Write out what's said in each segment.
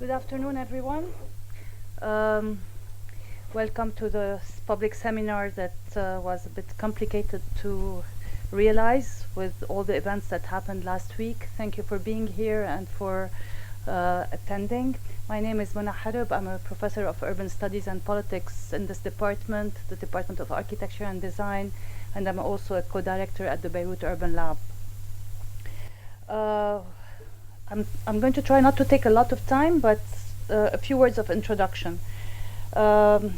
Good afternoon, everyone. Welcome to the public seminar that was a bit complicated to realize with all the events that happened last week. Thank you for being here and for attending. My name is Mona Harib. I'm a professor of urban studies and politics in this department, the Department of Architecture and Design, and I'm also a co-director at the Beirut Urban Lab. I'm going to try not to take a lot of time, but a few words of introduction. Coming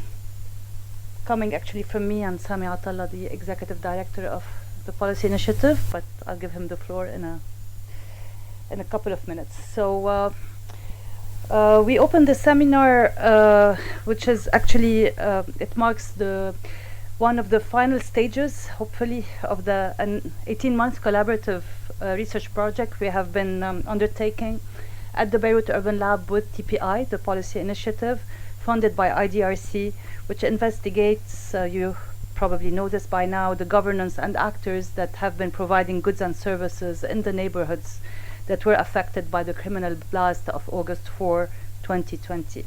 actually from me and Sami Atallah, the executive director of the policy initiative, but I'll give him the floor in a couple of minutes. So we opened the seminar, which is actually, it marks one of the final stages, hopefully, of the 18-month collaborative research project we have been undertaking at the Beirut Urban Lab with TPI, the policy initiative, funded by IDRC, which investigates, you probably know this by now, the governance and actors that have been providing goods and services in the neighborhoods that were affected by the criminal blast of August 4, 2020.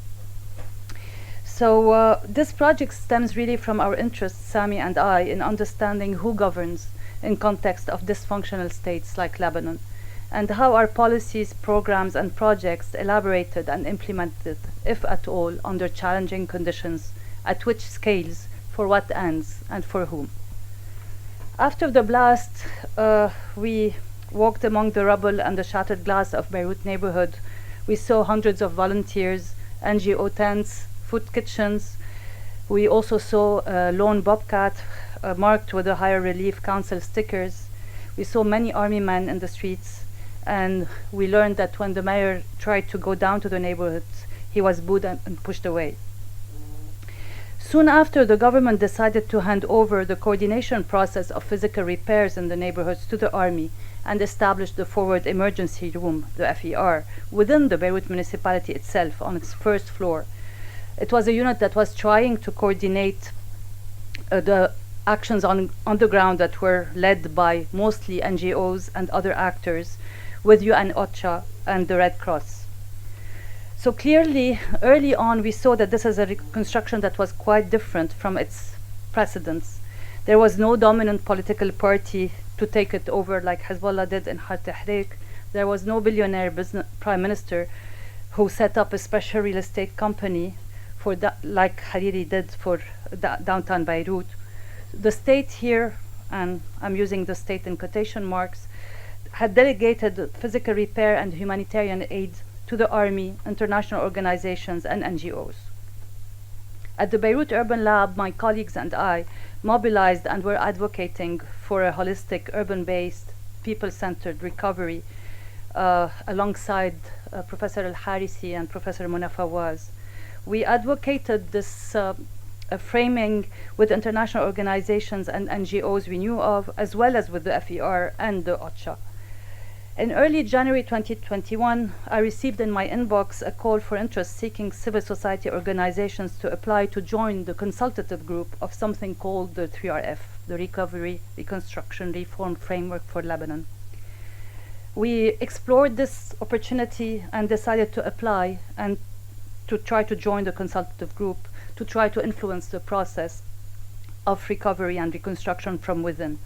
So this project stems really from our interest, Sami and I, in understanding who governs in context of dysfunctional states like Lebanon, and how our policies, programs, and projects elaborated and implemented, if at all, under challenging conditions, at which scales, for what ends, and for whom. After the blast, we walked among the rubble and the shattered glass of Beirut neighborhood. We saw hundreds of volunteers, NGO tents, food kitchens. We also saw a lone bobcat marked with the higher relief council stickers. We saw many army men in the streets, and we learned that when the mayor tried to go down to the neighborhoods, he was booed and pushed away. Soon after, the government decided to hand over the coordination process of physical repairs in the neighborhoods to the army and established the Forward Emergency Room, the FER, within the Beirut municipality itself on its first floor. It was a unit that was trying to coordinate the actions on the ground that were led by mostly NGOs and other actors with UN OCHA and the Red Cross. So clearly, early on, we saw that this is a reconstruction that was quite different from its precedents. There was no dominant political party to take it over like Hezbollah did in Har Tahrir. There was no billionaire prime minister who set up a special real estate company for like Hariri did for downtown Beirut. The state here, and I'm using the state in quotation marks, had delegated physical repair and humanitarian aid to the army, international organizations, and NGOs. At the Beirut Urban Lab, my colleagues and I mobilized and were advocating for a holistic, urban-based, people-centered recovery alongside Professor Al-Harisi and Professor Mona Fawaz. We advocated this framing with international organizations and NGOs we knew of, as well as with the FER and the OCHA. In early January 2021, I received in my inbox a call for interest seeking civil society organizations to apply to join the consultative group of something called the 3RF, the Recovery, Reconstruction, Reform Framework for Lebanon. We explored this opportunity and decided to apply and to try to join the consultative group, to try to influence the process of recovery and reconstruction from within.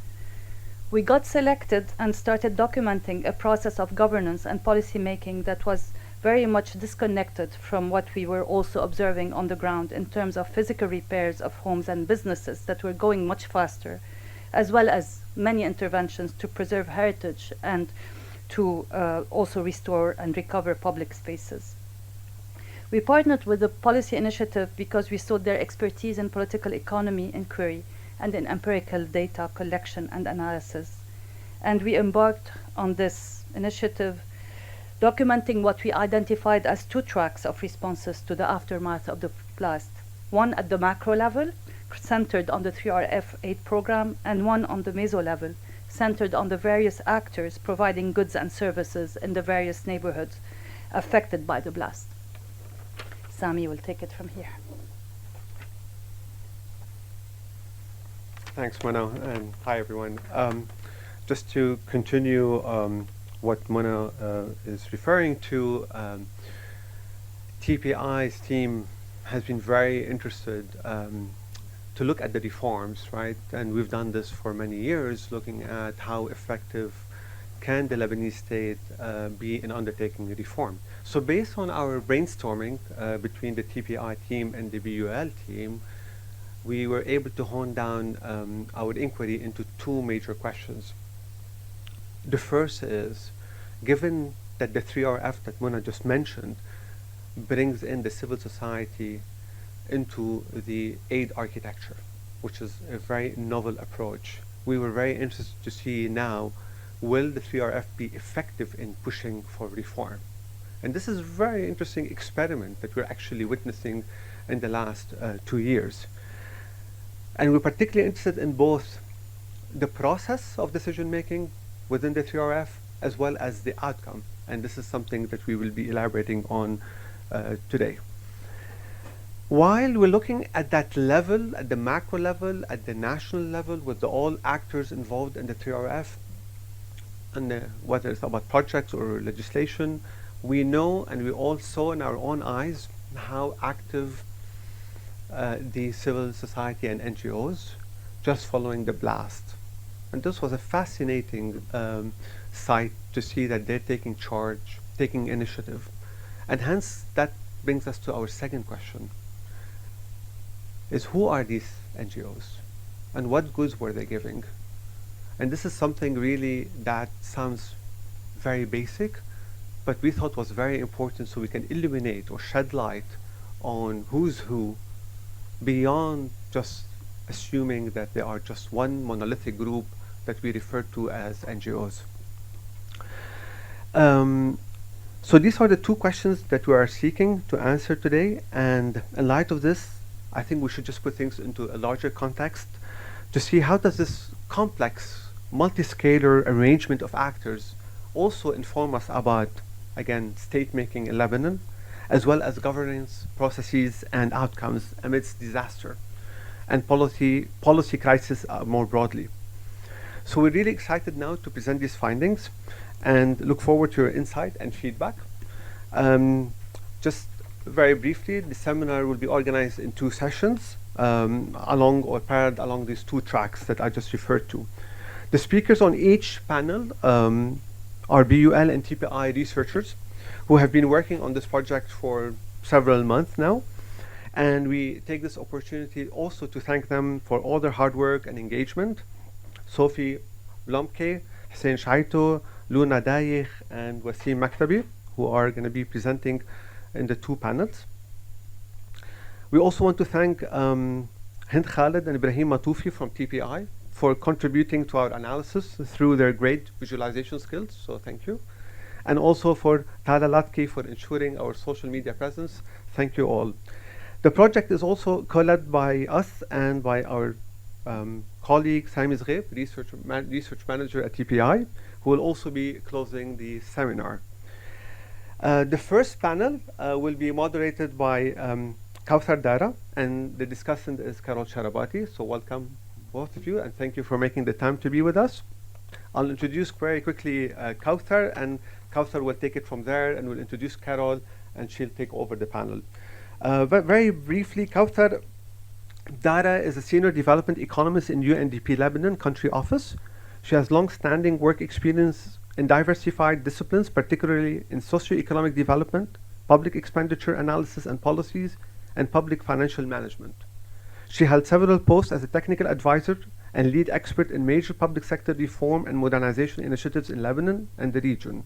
We got selected and started documenting a process of governance and policy making that was very much disconnected from what we were also observing on the ground in terms of physical repairs of homes and businesses that were going much faster, as well as many interventions to preserve heritage and to also restore and recover public spaces. We partnered with the policy initiative because we saw their expertise in political economy inquiry and in empirical data collection and analysis. And we embarked on this initiative, documenting what we identified as two tracks of responses to the aftermath of the blast. One at the macro level, centered on the 3RF aid program, and one on the meso level, centered on the various actors providing goods and services in the various neighborhoods affected by the blast. Sami will take it from here. Thanks, Mona, and hi, everyone. Just to continue what Mona is referring to, TPI's team has been very interested to look at the reforms, right? And we've done this for many years, looking at how effective can the Lebanese state be in undertaking a reform. So based on our brainstorming between the TPI team and the BUL team, we were able to hone down our inquiry into two major questions. The first is, given that the 3RF that Mona just mentioned brings in the civil society into the aid architecture, which is a very novel approach, we were very interested to see now, will the 3RF be effective in pushing for reform? And this is a very interesting experiment that we're actually witnessing in the last 2 years. And we're particularly interested in both the process of decision making within the 3RF as well as the outcome. And this is something that we will be elaborating on today. While we're looking at that level, at the macro level, at the national level, with all actors involved in the 3RF, and whether it's about projects or legislation, we know and we all saw in our own eyes how active the civil society and NGOs just following the blast. And this was a fascinating sight to see that they're taking charge, taking initiative. And hence that brings us to our second question, is who are these NGOs and what goods were they giving? And this is something really that sounds very basic, but we thought was very important so we can illuminate or shed light on who's who beyond just assuming that they are just one monolithic group that we refer to as NGOs. So these are the two questions that we are seeking to answer today, and in light of this, I think we should just put things into a larger context to see how does this complex, multi-scalar arrangement of actors also inform us about, again, state-making in Lebanon, as well as governance processes and outcomes amidst disaster and policy crisis more broadly. So we're really excited now to present these findings and look forward to your insight and feedback. Just very briefly, the seminar will be organized in 2 sessions along or paired along these 2 tracks that I just referred to. The speakers on each panel are BUL and TPI researchers who have been working on this project for several months now. And we take this opportunity also to thank them for all their hard work and engagement. Sophie Blomke, Hussein Shaito, Luna Dayekh, and Wasim Maktabi, who are going to be presenting in the 2 panels. We also want to thank Hind Khaled and Ibrahim Matoufi from TPI for contributing to our analysis through their great visualization skills, so thank you. And also for Tala Latki for ensuring our social media presence. Thank you all. The project is also co-led by us and by our colleague Sami Zgheib, research manager at TPI, who will also be closing the seminar. The first panel will be moderated by Kauthar Dara, and the discussant is Carol Sharabati. So welcome both of you, and thank you for making the time to be with us. I'll introduce very quickly Kauthar, and Kauthar will take it from there, and we'll introduce Carol, and she'll take over the panel. But very briefly, Kauthar Dara is a senior development economist in UNDP Lebanon country office. She has long-standing work experience in diversified disciplines, particularly in socio-economic development, public expenditure analysis and policies, and public financial management. She held several posts as a technical advisor and lead expert in major public sector reform and modernization initiatives in Lebanon and the region.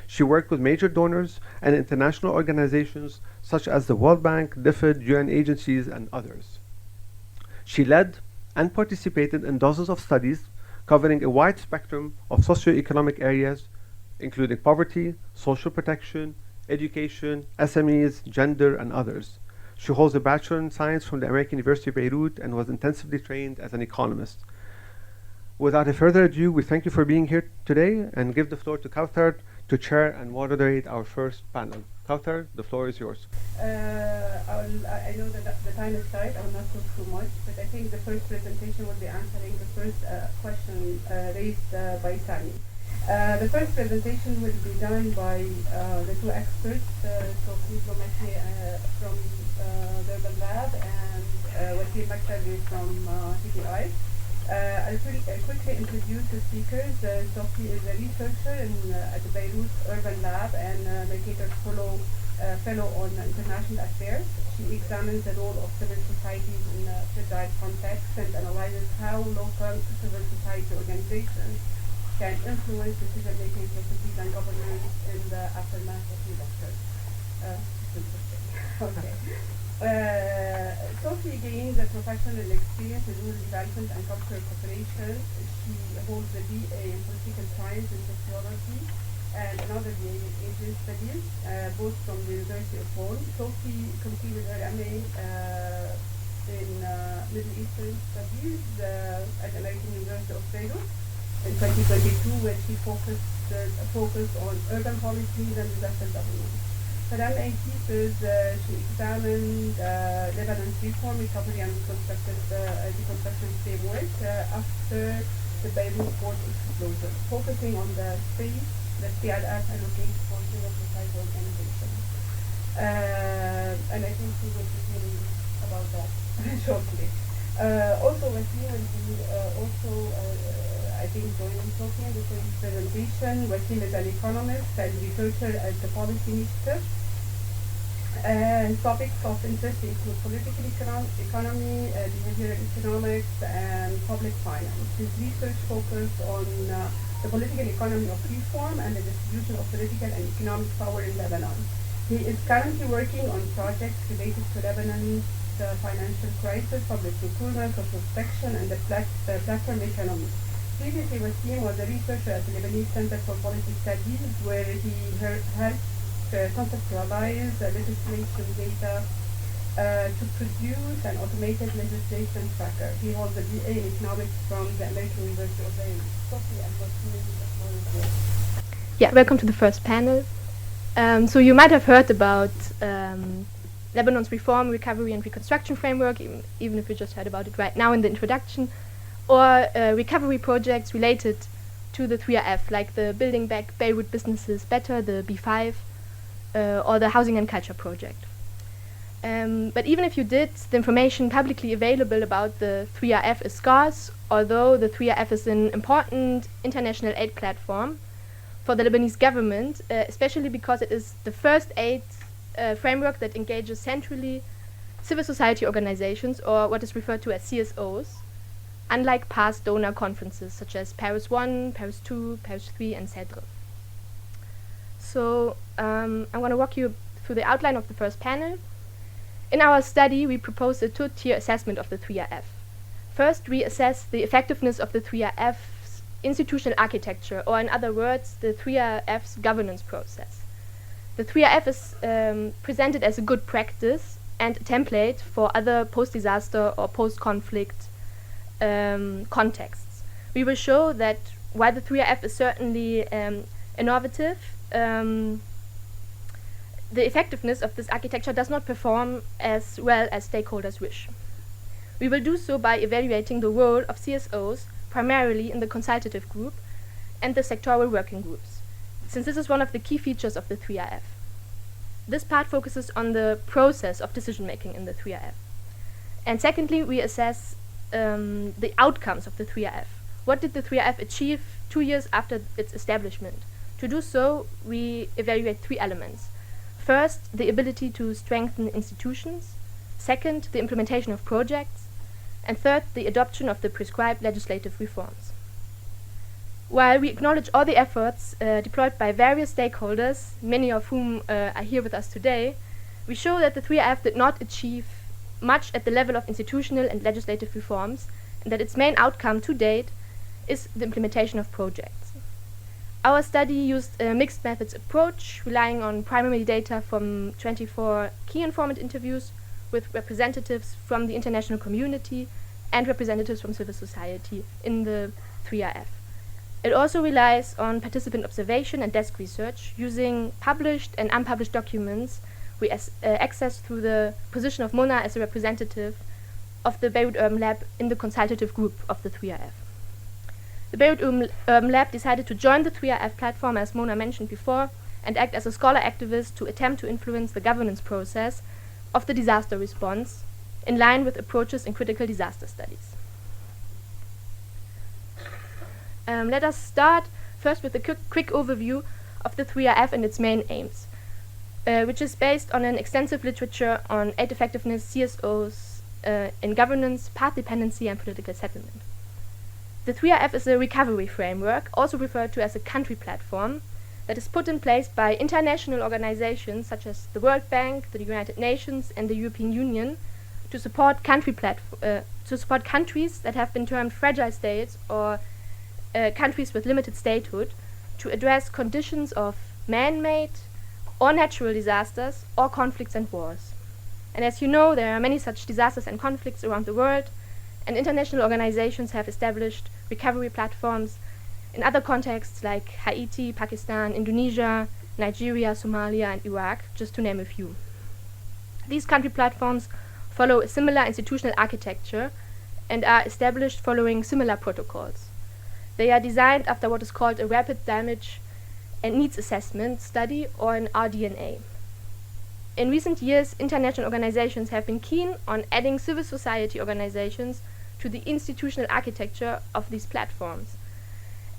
She worked with major donors and international organizations such as the World Bank, DFID, UN agencies, and others. She led and participated in dozens of studies covering a wide spectrum of socioeconomic areas, including poverty, social protection, education, SMEs, gender, and others. She holds a Bachelor in Science from the American University of Beirut and was intensively trained as an economist. Without a further ado, we thank you for being here today and give the floor to Kauthar to chair and moderate our first panel. Kauthar, the floor is yours. I know that the time is tight. I will not talk too much, but I think the first presentation will be answering the first question raised by Sami. The first presentation will be done by the 2 experts, Sophie Blomke Wasim Maktabi from TPI. I'll quickly introduce the speakers. Sophie is a researcher at the Beirut Urban Lab and located fellow on international affairs. She examines the role of civil societies in fragile contexts and analyzes how local civil society organizations can influence decision-making processes and governance in the aftermath of disasters. Okay. Sophie gains a professional experience in rural development and cultural cooperation. She holds a BA in political science and sociology and another BA in Asian studies, both from the University of Bonn. Sophie completed her MA in Middle Eastern Studies at the American University of Beirut in 2022, where she focused on urban policies and disaster governance. For MA thesis, she examined Lebanon's reform, recovery, and reconstruction framework after the Beirut port explosion, focusing on the space that PLF allocates for civil society organizations. And I think we will be hearing about that shortly. Also, Wasim will be I think, joining Sophie in the presentation. Wasim is an economist and researcher at the Policy Initiative. And topics of interest include political economy, behavioral economics, and public finance. His research focused on the political economy of reform and the distribution of political and economic power in Lebanon. He is currently working on projects related to Lebanon's financial crisis, public procurement, social protection, and the platform economy. Previously, Wasim was a researcher at the Lebanese Center for Policy Studies, where he helped conceptualize legislation data to produce an automated legislation tracker. He holds a BA in economics from the American University of Beirut. Sophie, and Wasim, the floor is yours. Yeah, welcome to the first panel. So you might have heard about Lebanon's Reform, Recovery and Reconstruction Framework, even if you just heard about it right now in the introduction, or recovery projects related to the 3RF, like the Building Back Beirut Businesses Better, the B5, or the Housing and Culture Project. But even if you did, the information publicly available about the 3RF is scarce, although the 3RF is an important international aid platform for the Lebanese government, especially because it is the first aid framework that engages centrally civil society organizations, or what is referred to as CSOs, unlike past donor conferences such as Paris 1, Paris 2, Paris 3, and CEDRE. So I'm going to walk you through the outline of the first panel. In our study, we propose a two-tier assessment of the 3RF. First, we assess the effectiveness of the 3RF's institutional architecture, or in other words, the 3RF's governance process. The 3RF is presented as a good practice and a template for other post-disaster or post-conflict contexts. We will show that while the 3RF is certainly innovative, the effectiveness of this architecture does not perform as well as stakeholders wish. We will do so by evaluating the role of CSOs, primarily in the consultative group and the sectoral working groups, since this is one of the key features of the 3RF. This part focuses on the process of decision-making in the 3RF. And secondly, we assess the outcomes of the 3RF. What did the 3RF achieve 2 years after its establishment? To do so, we evaluate three elements. First, the ability to strengthen institutions. Second, the implementation of projects. And third, the adoption of the prescribed legislative reforms. While we acknowledge all the efforts deployed by various stakeholders, many of whom are here with us today, we show that the 3RF did not achieve much at the level of institutional and legislative reforms, and that its main outcome to date is the implementation of projects. Our study used a mixed methods approach, relying on primary data from 24 key informant interviews with representatives from the international community and representatives from civil society in the 3RF. It also relies on participant observation and desk research, using published and unpublished documents we access through the position of Mona as a representative of the Beirut Urban Lab in the consultative group of the 3RF. The Beirut Urban Lab decided to join the 3RF platform, as Mona mentioned before, and act as a scholar activist to attempt to influence the governance process of the disaster response in line with approaches in critical disaster studies. Let us start first with a quick overview of the 3RF and its main aims, which is based on an extensive literature on aid effectiveness, CSOs in governance, path dependency, and political settlement. The 3RF is a recovery framework, also referred to as a country platform, that is put in place by international organizations such as the World Bank, the United Nations, and the European Union to support countries that have been termed fragile states or countries with limited statehood to address conditions of man-made or natural disasters or conflicts and wars. And as you know, there are many such disasters and conflicts around the world, and international organizations have established recovery platforms in other contexts like Haiti, Pakistan, Indonesia, Nigeria, Somalia, and Iraq, just to name a few. These country platforms follow a similar institutional architecture and are established following similar protocols. They are designed after what is called a rapid damage and needs assessment study, or an RDNA. In recent years, international organizations have been keen on adding civil society organizations to the institutional architecture of these platforms,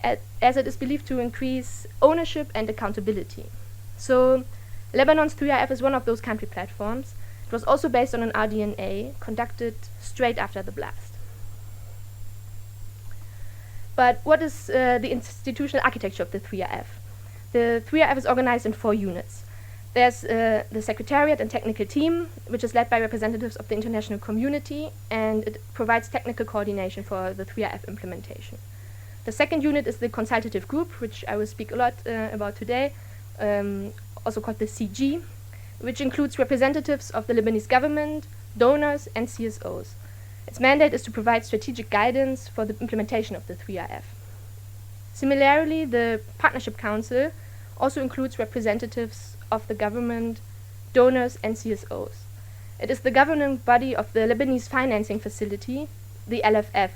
as it is believed to increase ownership and accountability. So Lebanon's 3RF is one of those country platforms. It was also based on an RDNA conducted straight after the blast. But what is the institutional architecture of the 3RF? The 3RF is organized in 4 units. There's the Secretariat and Technical Team, which is led by representatives of the international community, and it provides technical coordination for the 3RF implementation. The second unit is the Consultative Group, which I will speak a lot about today, also called the CG, which includes representatives of the Lebanese government, donors, and CSOs. Its mandate is to provide strategic guidance for the implementation of the 3RF. Similarly, the Partnership Council also includes representatives of the government, donors, and CSOs. It is the governing body of the Lebanese Financing Facility, the LFF,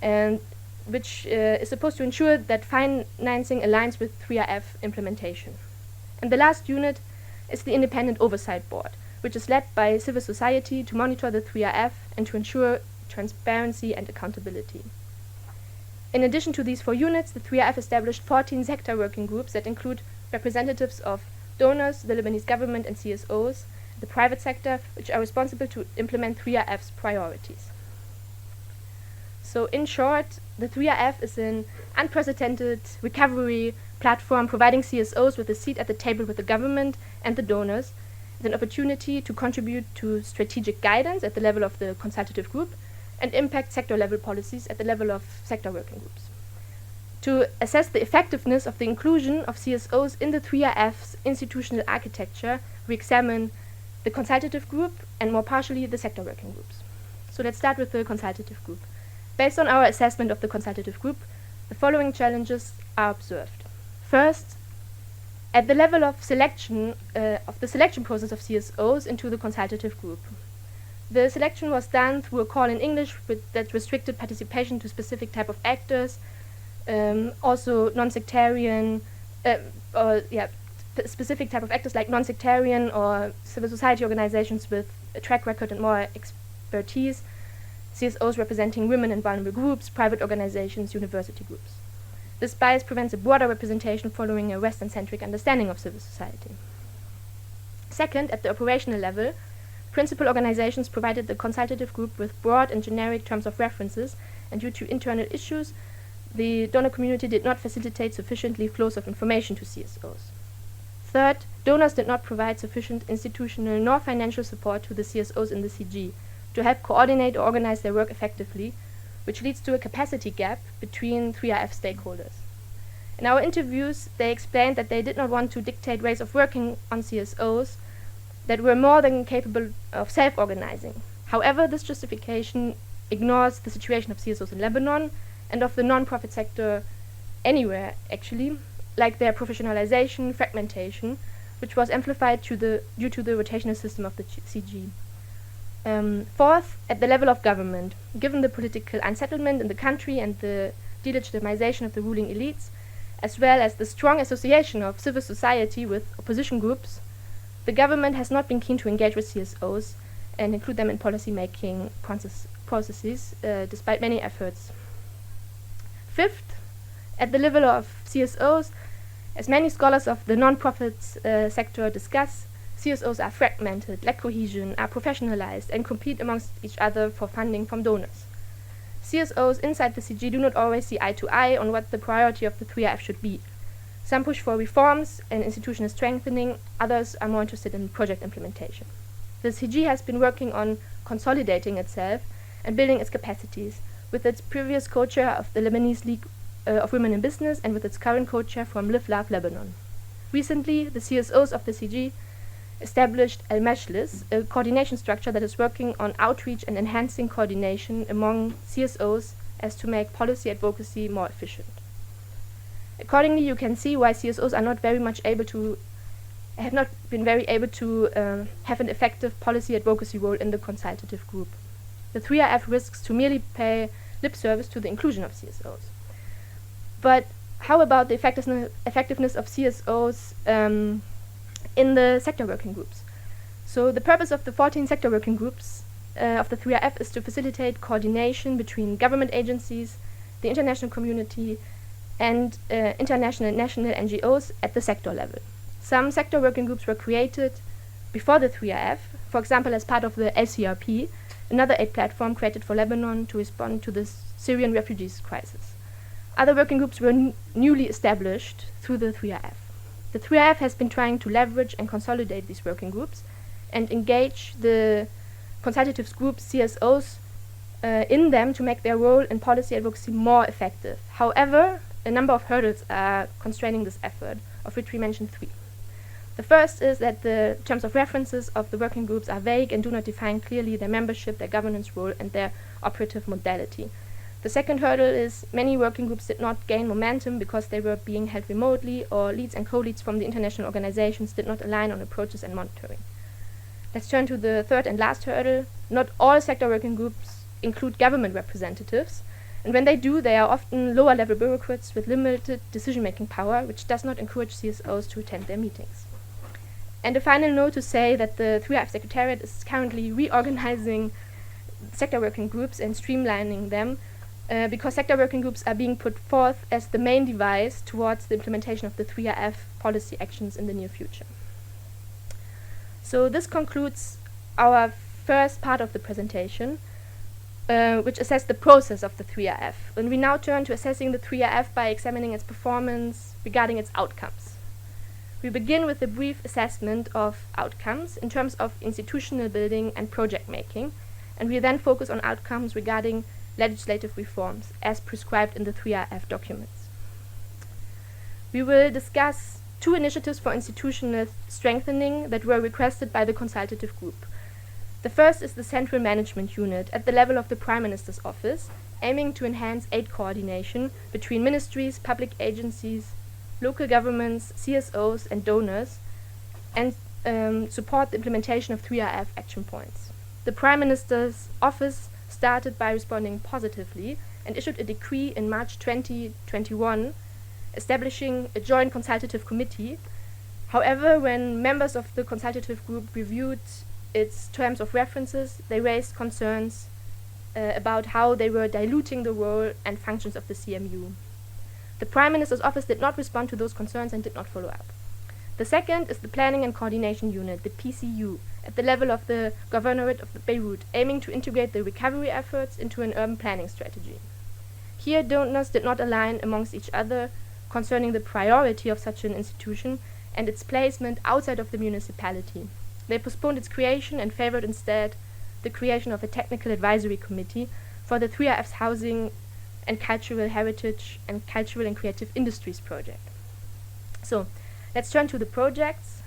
and which is supposed to ensure that financing aligns with 3RF implementation. And the last unit is the Independent Oversight Board, which is led by civil society to monitor the 3RF and to ensure transparency and accountability. In addition to these 4 units, the 3RF established 14 sector working groups that include representatives of donors, the Lebanese government, and CSOs, the private sector, which are responsible to implement 3RF's priorities. So in short, the 3RF is an unprecedented recovery platform providing CSOs with a seat at the table with the government and the donors, and an opportunity to contribute to strategic guidance at the level of the consultative group and impact sector-level policies at the level of sector working groups. To assess the effectiveness of the inclusion of CSOs in the 3RF's institutional architecture, we examine the consultative group and more partially the sector working groups. So let's start with the consultative group. Based on our assessment of the consultative group, the following challenges are observed. First, at the level of selection of the selection process of CSOs into the consultative group. The selection was done through a call in English that restricted participation to specific type of actors, also non-sectarian, specific type of actors like non-sectarian or civil society organizations with a track record and more expertise, CSOs representing women and vulnerable groups, private organizations, university groups. This bias prevents a broader representation following a Western-centric understanding of civil society. Second, at the operational level, principal organizations provided the consultative group with broad and generic terms of references, and due to internal issues, the donor community did not facilitate sufficiently flows of information to CSOs. Third, donors did not provide sufficient institutional nor financial support to the CSOs in the CG to help coordinate or organize their work effectively, which leads to a capacity gap between 3RF stakeholders. In our interviews, they explained that they did not want to dictate ways of working on CSOs that were more than capable of self-organizing. However, this justification ignores the situation of CSOs in Lebanon and of the non-profit sector anywhere, actually, like their professionalization, fragmentation, which was amplified due to the rotational system of the CG. Fourth, at the level of government, given the political unsettlement in the country and the delegitimization of the ruling elites, as well as the strong association of civil society with opposition groups, the government has not been keen to engage with CSOs and include them in policy-making processes, despite many efforts. Fifth, at the level of CSOs, as many scholars of the non-profit sector discuss, CSOs are fragmented, lack cohesion, are professionalized, and compete amongst each other for funding from donors. CSOs inside the CG do not always see eye to eye on what the priority of the 3RF should be. Some push for reforms and institutional strengthening, others are more interested in project implementation. The CG has been working on consolidating itself and building its capacities, with its previous co-chair of the Lebanese League of Women in Business and with its current co-chair from Live Love Lebanon. Recently, the CSOs of the CG established Al Majlis, a coordination structure that is working on outreach and enhancing coordination among CSOs as to make policy advocacy more efficient. Accordingly, you can see why CSOs are not very much able to have not been very able to have an effective policy advocacy role in the consultative group. The 3RF risks to merely pay lip service to the inclusion of CSOs. But how about the effectiveness of CSOs in the sector working groups? So the purpose of the 14 sector working groups of the 3RF is to facilitate coordination between government agencies, the international community, and international and national NGOs at the sector level. Some sector working groups were created before the 3RF, for example as part of the LCRP, another aid platform created for Lebanon to respond to the Syrian refugees crisis. Other working groups were newly established through the 3RF. The 3RF has been trying to leverage and consolidate these working groups and engage the consultative groups, CSOs, in them to make their role in policy advocacy more effective. However, a number of hurdles are constraining this effort, of which we mentioned 3. The first is that the terms of references of the working groups are vague and do not define clearly their membership, their governance role, and their operative modality. The second hurdle is many working groups did not gain momentum because they were being held remotely, or leads and co-leads from the international organizations did not align on approaches and monitoring. Let's turn to the third and last hurdle. Not all sector working groups include government representatives, and when they do, they are often lower-level bureaucrats with limited decision-making power, which does not encourage CSOs to attend their meetings. And a final note to say that the 3RF Secretariat is currently reorganizing sector working groups and streamlining them, because sector working groups are being put forth as the main device towards the implementation of the 3RF policy actions in the near future. So this concludes our first part of the presentation, which assessed the process of the 3RF. And we now turn to assessing the 3RF by examining its performance regarding its outcomes. We begin with a brief assessment of outcomes in terms of institutional building and project making, and we then focus on outcomes regarding legislative reforms as prescribed in the 3RF documents. We will discuss 2 initiatives for institutional strengthening that were requested by the consultative group. The first is the Central Management Unit at the level of the Prime Minister's Office, aiming to enhance aid coordination between ministries, public agencies, local governments, CSOs and donors, and support the implementation of 3RF action points. The Prime Minister's Office started by responding positively and issued a decree in March 2021 establishing a joint consultative committee. However, when members of the consultative group reviewed its terms of references, they raised concerns about how they were diluting the role and functions of the CMU. The Prime Minister's Office did not respond to those concerns and did not follow up. The second is the Planning and Coordination Unit, the PCU, at the level of the Governorate of Beirut, aiming to integrate the recovery efforts into an urban planning strategy. Here, donors did not align amongst each other concerning the priority of such an institution and its placement outside of the municipality. They postponed its creation and favored instead the creation of a technical advisory committee for the 3RF's housing and cultural heritage and cultural and creative industries project. So, let's turn to the projects.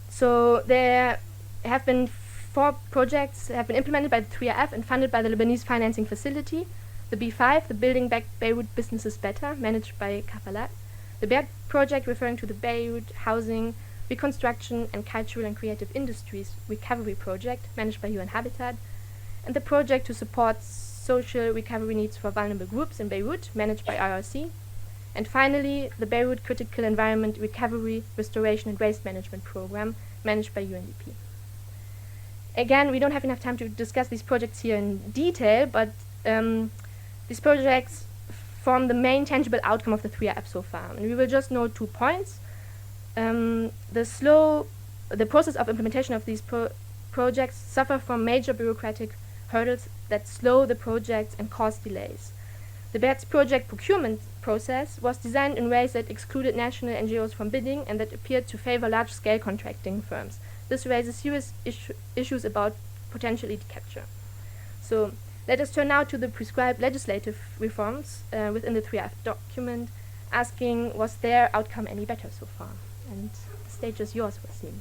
So there have been 4 projects have been implemented by the 3RF and funded by the Lebanese Financing Facility. The B5, the Building Back Beirut Businesses Better, managed by Kafalat. The BERT project, referring to the Beirut Housing, Reconstruction and Cultural and Creative Industries Recovery Project, managed by UN Habitat. And the project to support social recovery needs for vulnerable groups in Beirut, managed by IRC. And finally, the Beirut Critical Environment Recovery, Restoration and Waste Management Program, managed by UNDP. Again, we don't have enough time to discuss these projects here in detail, but these projects form the main tangible outcome of the 3RF so far. And we will just note 2 points. The process of implementation of these projects suffer from major bureaucratic hurdles that slow the projects and cause delays. The BERT's project procurement process was designed in ways that excluded national NGOs from bidding and that appeared to favor large-scale contracting firms. This raises serious issues about potential lead capture. So let us turn now to the prescribed legislative reforms within the 3RF document, asking, was their outcome any better so far? And the stage is yours, Wasim.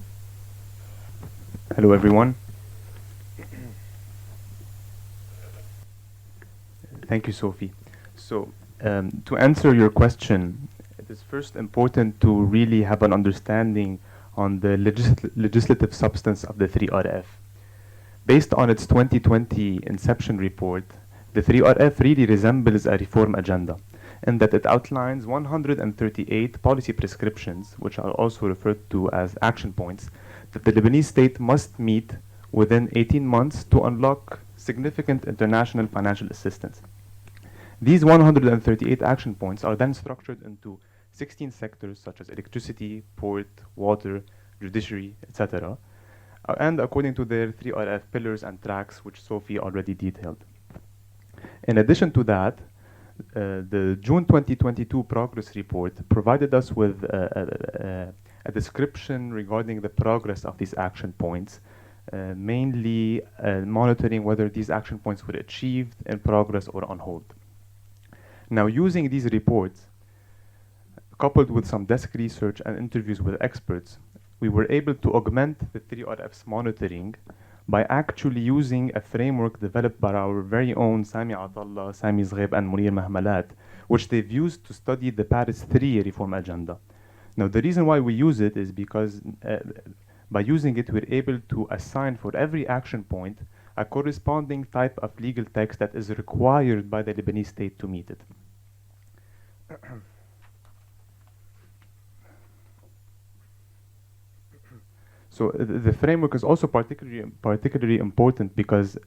Hello, everyone. Thank you, Sophie. So, to answer your question, it is first important to really have an understanding on the legislative substance of the 3RF. Based on its 2020 inception report, the 3RF really resembles a reform agenda in that it outlines 138 policy prescriptions, which are also referred to as action points, that the Lebanese state must meet within 18 months to unlock significant international financial assistance. These 138 action points are then structured into 16 sectors such as electricity, port, water, judiciary, etc., and according to their 3RF pillars and tracks, which Sophie already detailed. In addition to that, the June 2022 progress report provided us with a description regarding the progress of these action points, mainly monitoring whether these action points were achieved, in progress, or on hold. Now, using these reports, coupled with some desk research and interviews with experts, we were able to augment the 3RF's monitoring by actually using a framework developed by our very own Sami Atallah, Sami Zgheb, and Munir Mahmalat, which they've used to study the Paris 3 reform agenda. Now, the reason why we use it is because by using it, we're able to assign for every action point a corresponding type of legal text that is required by the Lebanese state to meet it. So the framework is also particularly important because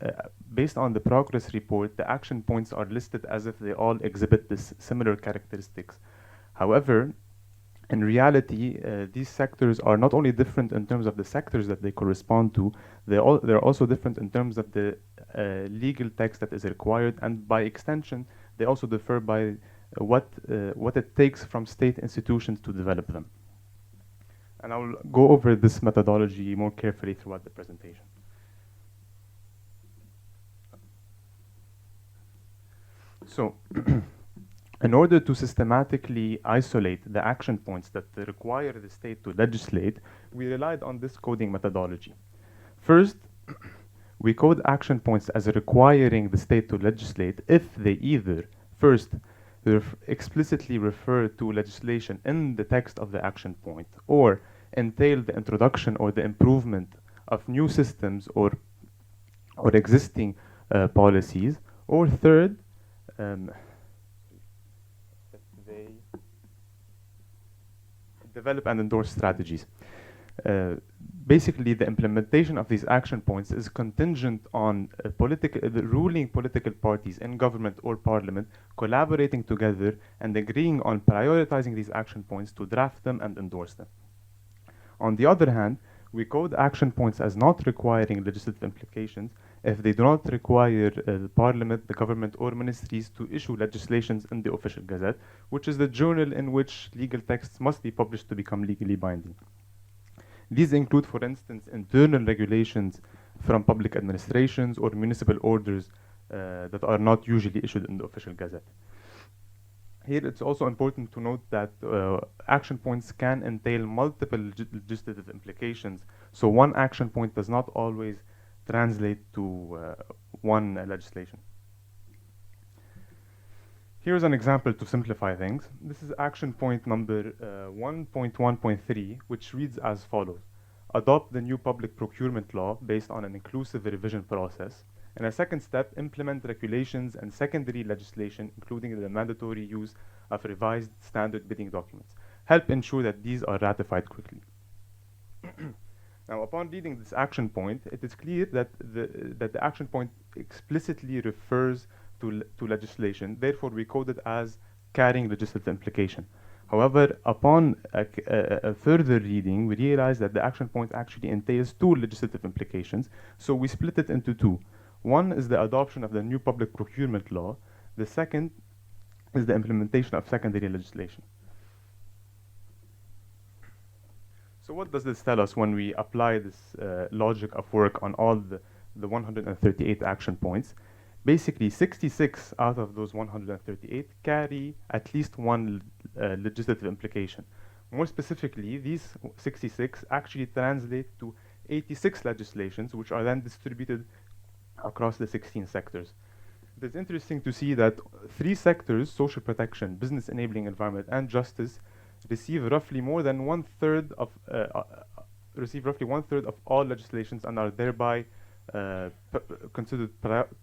based on the progress report, the action points are listed as if they all exhibit this similar characteristics. However, in reality, these sectors are not only different in terms of the sectors that they correspond to, they're also different in terms of the legal text that is required, and by extension, they also differ by what it takes from state institutions to develop them. And I will go over this methodology more carefully throughout the presentation. So, in order to systematically isolate the action points that require the state to legislate, we relied on this coding methodology. First, we code action points as requiring the state to legislate if they either, first, explicitly refer to legislation in the text of the action point, or entail the introduction or the improvement of new systems or existing policies, or third, they develop and endorse strategies. Basically, the implementation of these action points is contingent on the ruling political parties in government or parliament collaborating together and agreeing on prioritizing these action points to draft them and endorse them. On the other hand, we code action points as not requiring legislative implications if they do not require the parliament, the government, or ministries to issue legislations in the official gazette, which is the journal in which legal texts must be published to become legally binding. These include, for instance, internal regulations from public administrations or municipal orders that are not usually issued in the official gazette. Here, it's also important to note that action points can entail multiple legislative implications, so one action point does not always translate to one legislation. Here's an example to simplify things. This is action point number 1.1.3, which reads as follows. Adopt the new public procurement law based on an inclusive revision process. And a second step, implement regulations and secondary legislation, including the mandatory use of revised standard bidding documents. Help ensure that these are ratified quickly. Now, upon reading this action point, it is clear that the action point explicitly refers to legislation. Therefore, we code it as carrying legislative implication. However, upon a further reading, we realize that the action point actually entails two legislative implications. So we split it into two. One is the adoption of the new public procurement law. The second is the implementation of secondary legislation. So what does this tell us when we apply this logic of work on all the 138 action points? Basically, 66 out of those 138 carry at least one legislative implication. More specifically, these 66 actually translate to 86 legislations, which are then distributed across the 16 sectors. It is interesting to see that 3 sectors, social protection, business enabling environment, and justice, receive roughly one third of all legislations and are thereby considered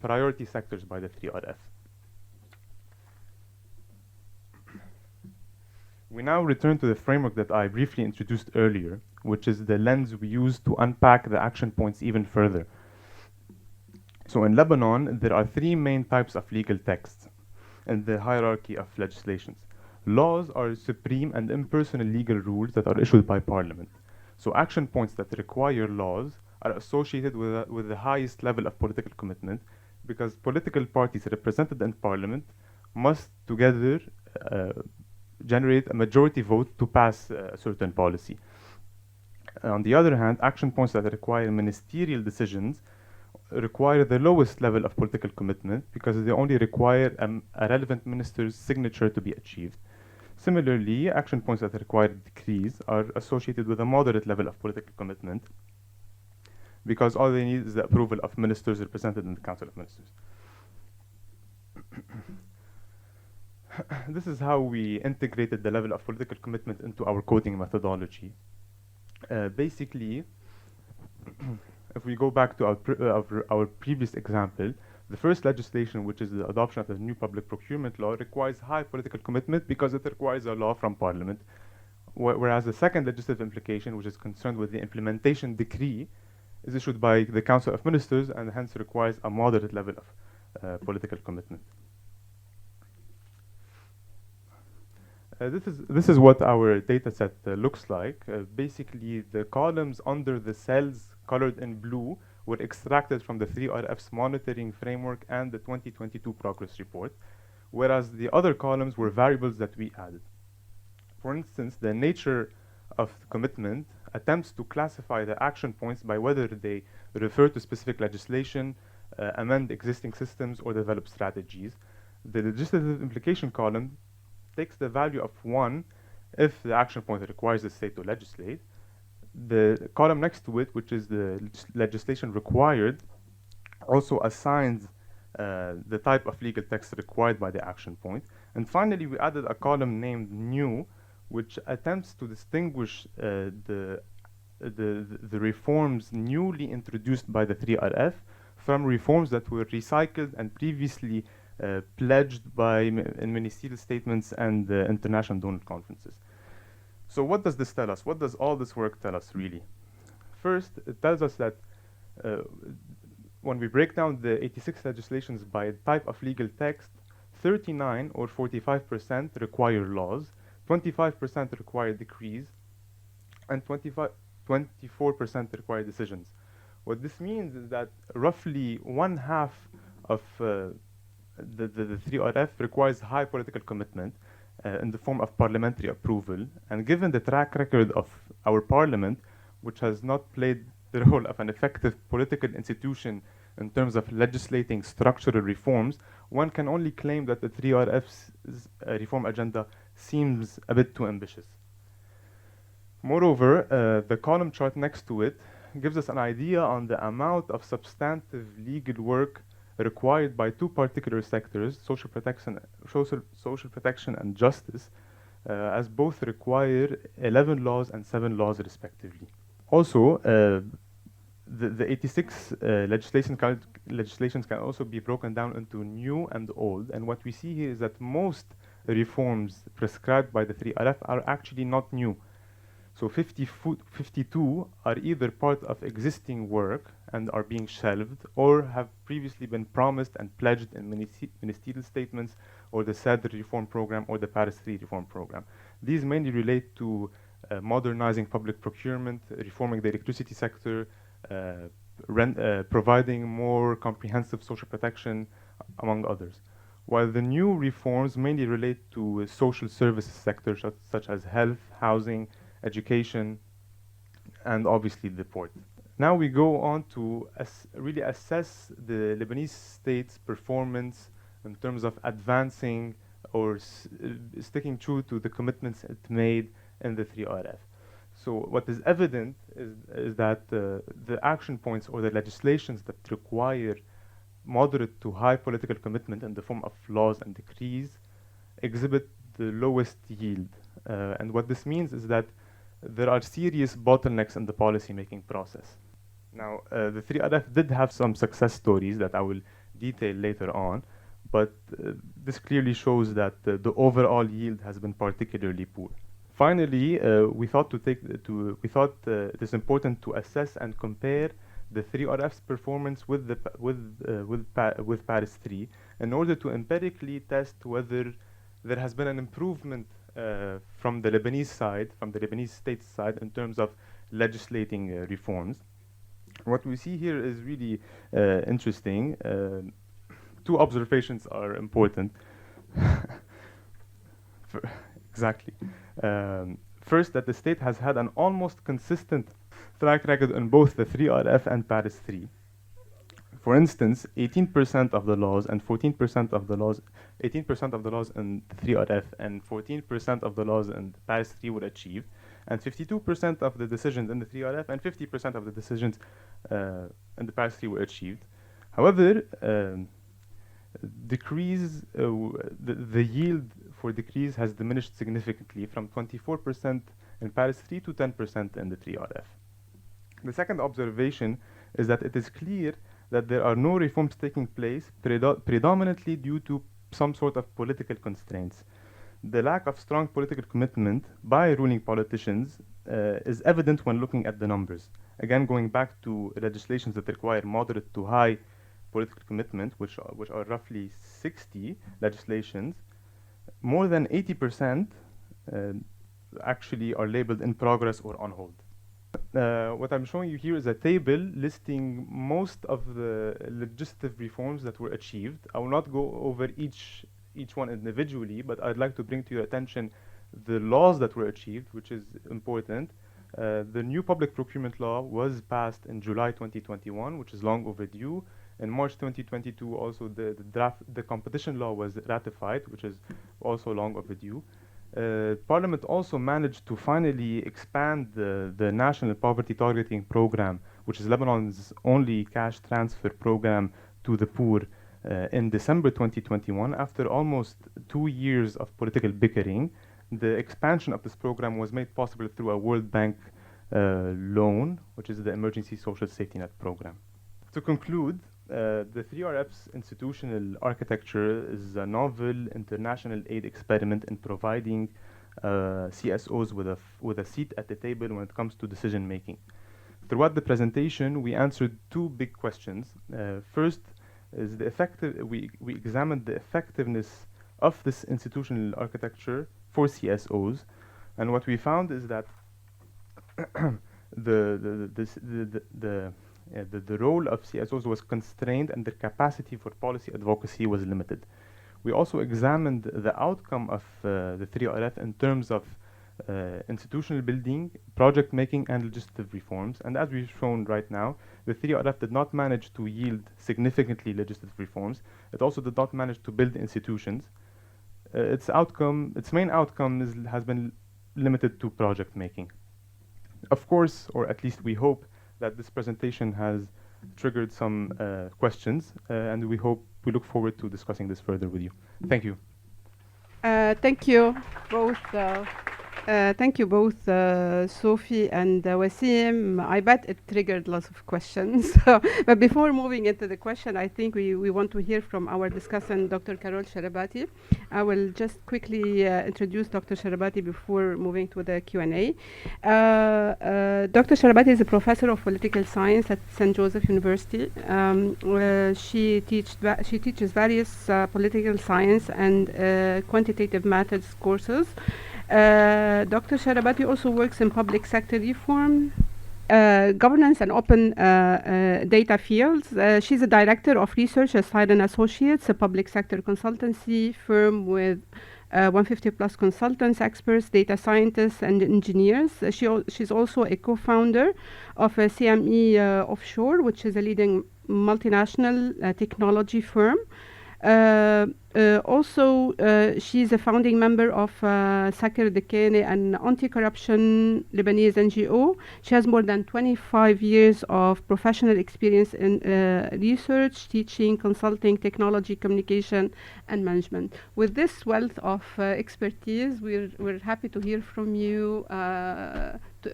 priority sectors by the 3RF. We now return to the framework that I briefly introduced earlier, which is the lens we use to unpack the action points even further. So in Lebanon, there are 3 main types of legal texts in the hierarchy of legislations. Laws are supreme and impersonal legal rules that are issued by parliament. So action points that require laws are associated with the highest level of political commitment, because political parties represented in parliament must together generate a majority vote to pass a certain policy. On the other hand, action points that require ministerial decisions require the lowest level of political commitment, because they only require a relevant minister's signature to be achieved. Similarly, action points that require decrees are associated with a moderate level of political commitment, because all they need is the approval of ministers represented in the Council of Ministers. This is how we integrated the level of political commitment into our coding methodology. Basically, if we go back to our previous example, the first legislation, which is the adoption of the new public procurement law, requires high political commitment because it requires a law from parliament, whereas the second legislative implication, which is concerned with the implementation decree, is issued by the Council of Ministers and hence requires a moderate level of political commitment. This is what our data set looks like. Basically, the columns under the cells colored in blue were extracted from the 3RF's monitoring framework and the 2022 progress report, whereas the other columns were variables that we added. For instance, the nature of commitment attempts to classify the action points by whether they refer to specific legislation, amend existing systems, or develop strategies. The legislative implication column takes the value of 1 if the action point requires the state to legislate. The column next to it, which is the legislation required, also assigns the type of legal text required by the action point. And finally, we added a column named new, which attempts to distinguish the reforms newly introduced by the 3RF from reforms that were recycled and previously pledged in ministerial statements and international donor conferences. So what does this tell us? What does all this work tell us, really? First, it tells us that when we break down the 86 legislations by type of legal text, 39 or 45% require laws, 25% require decrees, and 24% require decisions. What this means is that roughly 1/2 of the 3RF requires high political commitment in the form of parliamentary approval. And given the track record of our parliament, which has not played the role of an effective political institution in terms of legislating structural reforms, one can only claim that the 3RF's reform agenda seems a bit too ambitious. Moreover, the column chart next to it gives us an idea on the amount of substantive legal work required by 2 particular sectors, social protection and justice, as both require 11 laws and 7 laws respectively. Also, the 86 legislations can also be broken down into new and old. And what we see here is that most reforms prescribed by the 3RF are actually not new. So 52 are either part of existing work and are being shelved, or have previously been promised and pledged in ministerial statements, or the SAD reform program, or the Paris 3 reform program. These mainly relate to modernizing public procurement, reforming the electricity sector, providing more comprehensive social protection, among others. While the new reforms mainly relate to social services sectors such as health, housing, education, and obviously the port. Now we go on to really assess the Lebanese state's performance in terms of advancing or sticking true to the commitments it made in the 3RF. So what is evident is that the action points or the legislations that require moderate to high political commitment in the form of laws and decrees exhibit the lowest yield. And what this means is that there are serious bottlenecks in the policy-making process. Now, the 3RF did have some success stories that I will detail later on, but this clearly shows that the overall yield has been particularly poor. Finally, we thought it is important to assess and compare the 3RF's performance with Paris 3 in order to empirically test whether there has been an improvement from the Lebanese side, from the Lebanese state side, in terms of legislating reforms. What we see here is really interesting. Two observations are important. Exactly. First, that the state has had an almost consistent track record on both the 3RF and Paris 3. For instance, 18% of the laws and 14% of the laws, 18% of the laws in the 3RF and 14% of the laws in Paris 3 were achieved, and 52% of the decisions in the 3RF and 50% of the decisions in the Paris 3 were achieved. However, the yield for decrees has diminished significantly from 24% in Paris 3 to 10% in the 3RF. The second observation is that it is clear that there are no reforms taking place predominantly due to some sort of political constraints. The lack of strong political commitment by ruling politicians is evident when looking at the numbers. Again, going back to legislations that require moderate to high political commitment, which are roughly 60 legislations, more than 80% actually are labeled in progress or on hold. What I'm showing you here is a table listing most of the legislative reforms that were achieved. I will not go over each one individually, but I'd like to bring to your attention the laws that were achieved, which is important. The new public procurement law was passed in July 2021, which is long overdue. In March 2022, also the competition law was ratified, which is also long overdue. Parliament also managed to finally expand the National Poverty Targeting Program, which is Lebanon's only cash transfer program to the poor, in December 2021. After almost 2 years of political bickering, the expansion of this program was made possible through a World Bank loan, which is the Emergency Social Safety Net program. To conclude, the 3RF's institutional architecture is a novel international aid experiment in providing CSOs with a seat at the table when it comes to decision making. Throughout the presentation, we answered two big questions. First is we examined the effectiveness of this institutional architecture for CSOs, and what we found is that the role of CSOs was constrained and their capacity for policy advocacy was limited. We also examined the outcome of the 3RF in terms of institutional building, project making, and legislative reforms. And as we've shown right now, the 3RF did not manage to yield significantly legislative reforms. It also did not manage to build institutions. Its main outcome has been limited to project making. Of course, or at least we hope, that this presentation has triggered some questions, and we look forward to discussing this further with you. Thank you. Thank you both Thank you both, Sophie and Wasim. I bet it triggered lots of questions. But before moving into the question, I think we want to hear from our discussant, Dr. Carol Sharabati. I will just quickly introduce Dr. Sharabati before moving to the Q&A. Dr. Sharabati is a professor of political science at St. Joseph University. She teaches various political science and quantitative methods courses. Dr. Sharabati also works in public sector reform, governance and open data fields. She's a director of research at Sidon Associates, a public sector consultancy firm with 150 plus consultants, experts, data scientists, and engineers. She's also a co-founder of a CME Offshore, which is a leading multinational technology firm. Also, she's a founding member of Sakir Dekene, an anti-corruption Lebanese NGO. She has more than 25 years of professional experience in research, teaching, consulting, technology, communication, and management. With this wealth of expertise, we're happy to hear from you,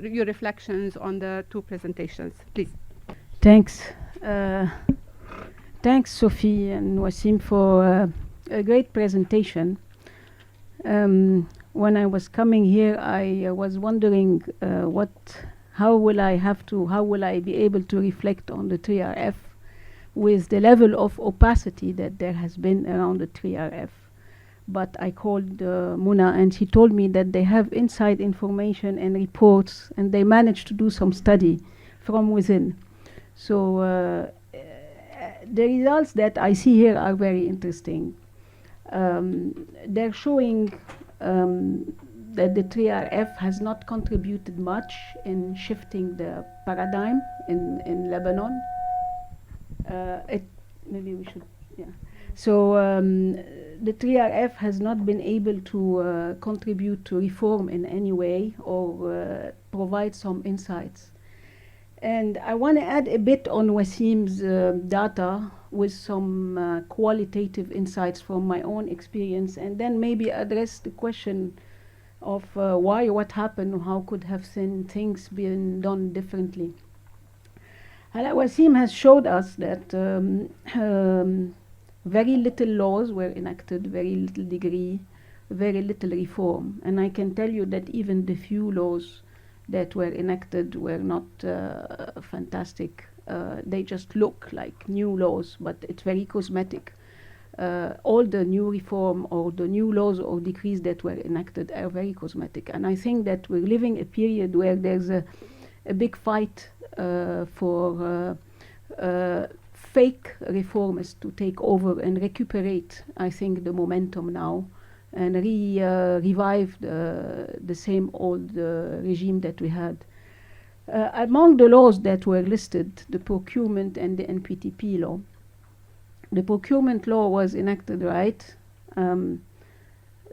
your reflections on the two presentations. Please. Thanks. Thanks, Sophie and Wasim, for a great presentation. When I was coming here, I was wondering how will I be able to reflect on the 3RF with the level of opacity that there has been around the 3RF. But I called Muna, and she told me that they have inside information and reports, and they managed to do some study from within. So the results that I see here are very interesting. They're showing that the 3RF has not contributed much in shifting the paradigm in Lebanon. Maybe we should, yeah. So the 3RF has not been able to contribute to reform in any way or provide some insights. And I want to add a bit on Wasim's data with some qualitative insights from my own experience, and then maybe address the question of what happened, or how could have things been done differently. Wasim has showed us that very little laws were enacted, very little degree, very little reform. And I can tell you that even the few laws that were enacted were not fantastic. They just look like new laws, but it's very cosmetic. All the new reform or the new laws or decrees that were enacted are very cosmetic. And I think that we're living a period where there's a big fight for fake reformists to take over and recuperate, I think, the momentum now, and revive the same old regime that we had. Among the laws that were listed, the procurement and the NPTP law. The procurement law was enacted, right?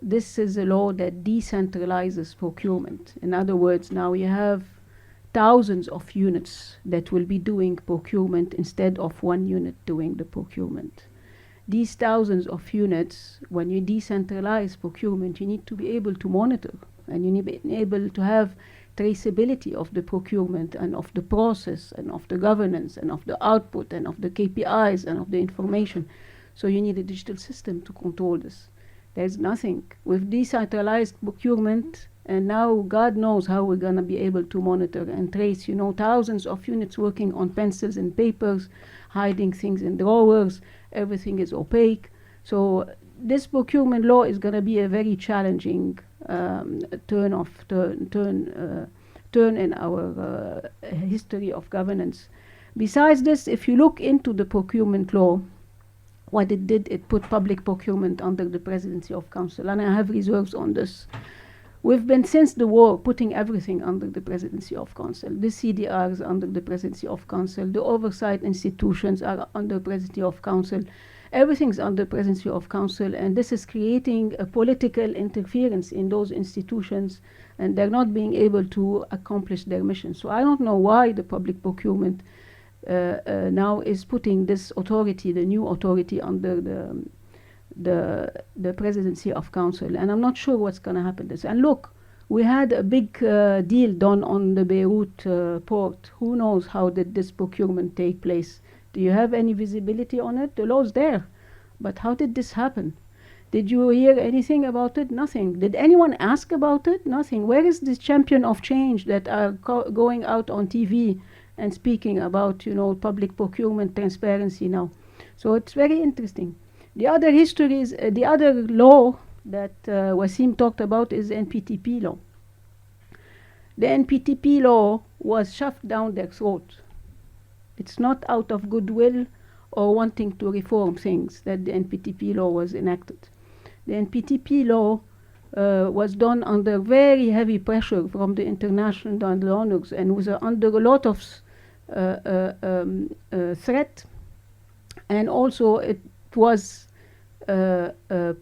This is a law that decentralizes procurement. In other words, now you have thousands of units that will be doing procurement instead of one unit doing the procurement. These thousands of units, when you decentralize procurement, you need to be able to monitor, and you need to be able to have traceability of the procurement and of the process and of the governance and of the output and of the KPIs and of the information. So you need a digital system to control this. There's nothing. With decentralized procurement, and now God knows how we're going to be able to monitor and trace, thousands of units working on pencils and papers, hiding things in drawers, everything is opaque. So this procurement law is going to be a very challenging turn in our history of governance. Besides this, if you look into the procurement law, what it did, it put public procurement under the Presidency of Council, and I have reserves on this. We've been, since the war, putting everything under the Presidency of Council. The CDRs under the Presidency of Council. The oversight institutions are under Presidency of Council. Everything's under Presidency of Council, and this is creating a political interference in those institutions, and they're not being able to accomplish their mission. So I don't know why the public procurement now is putting this authority, the new authority, under the Presidency of Council, and I'm not sure what's going to happen to this. And look, we had a big deal done on the Beirut port. Who knows how did this procurement take place? Do you have any visibility on it? The law's there. But how did this happen? Did you hear anything about it? Nothing. Did anyone ask about it? Nothing. Where is this champion of change that are going out on TV and speaking about, you know, public procurement transparency now? So it's very interesting. The other history is, the other law that Wasim talked about is NPTP law. The NPTP law was shoved down their throat. It's not out of goodwill or wanting to reform things that the NPTP law was enacted. The NPTP law was done under very heavy pressure from the international donors and was under a lot of threat. And also it was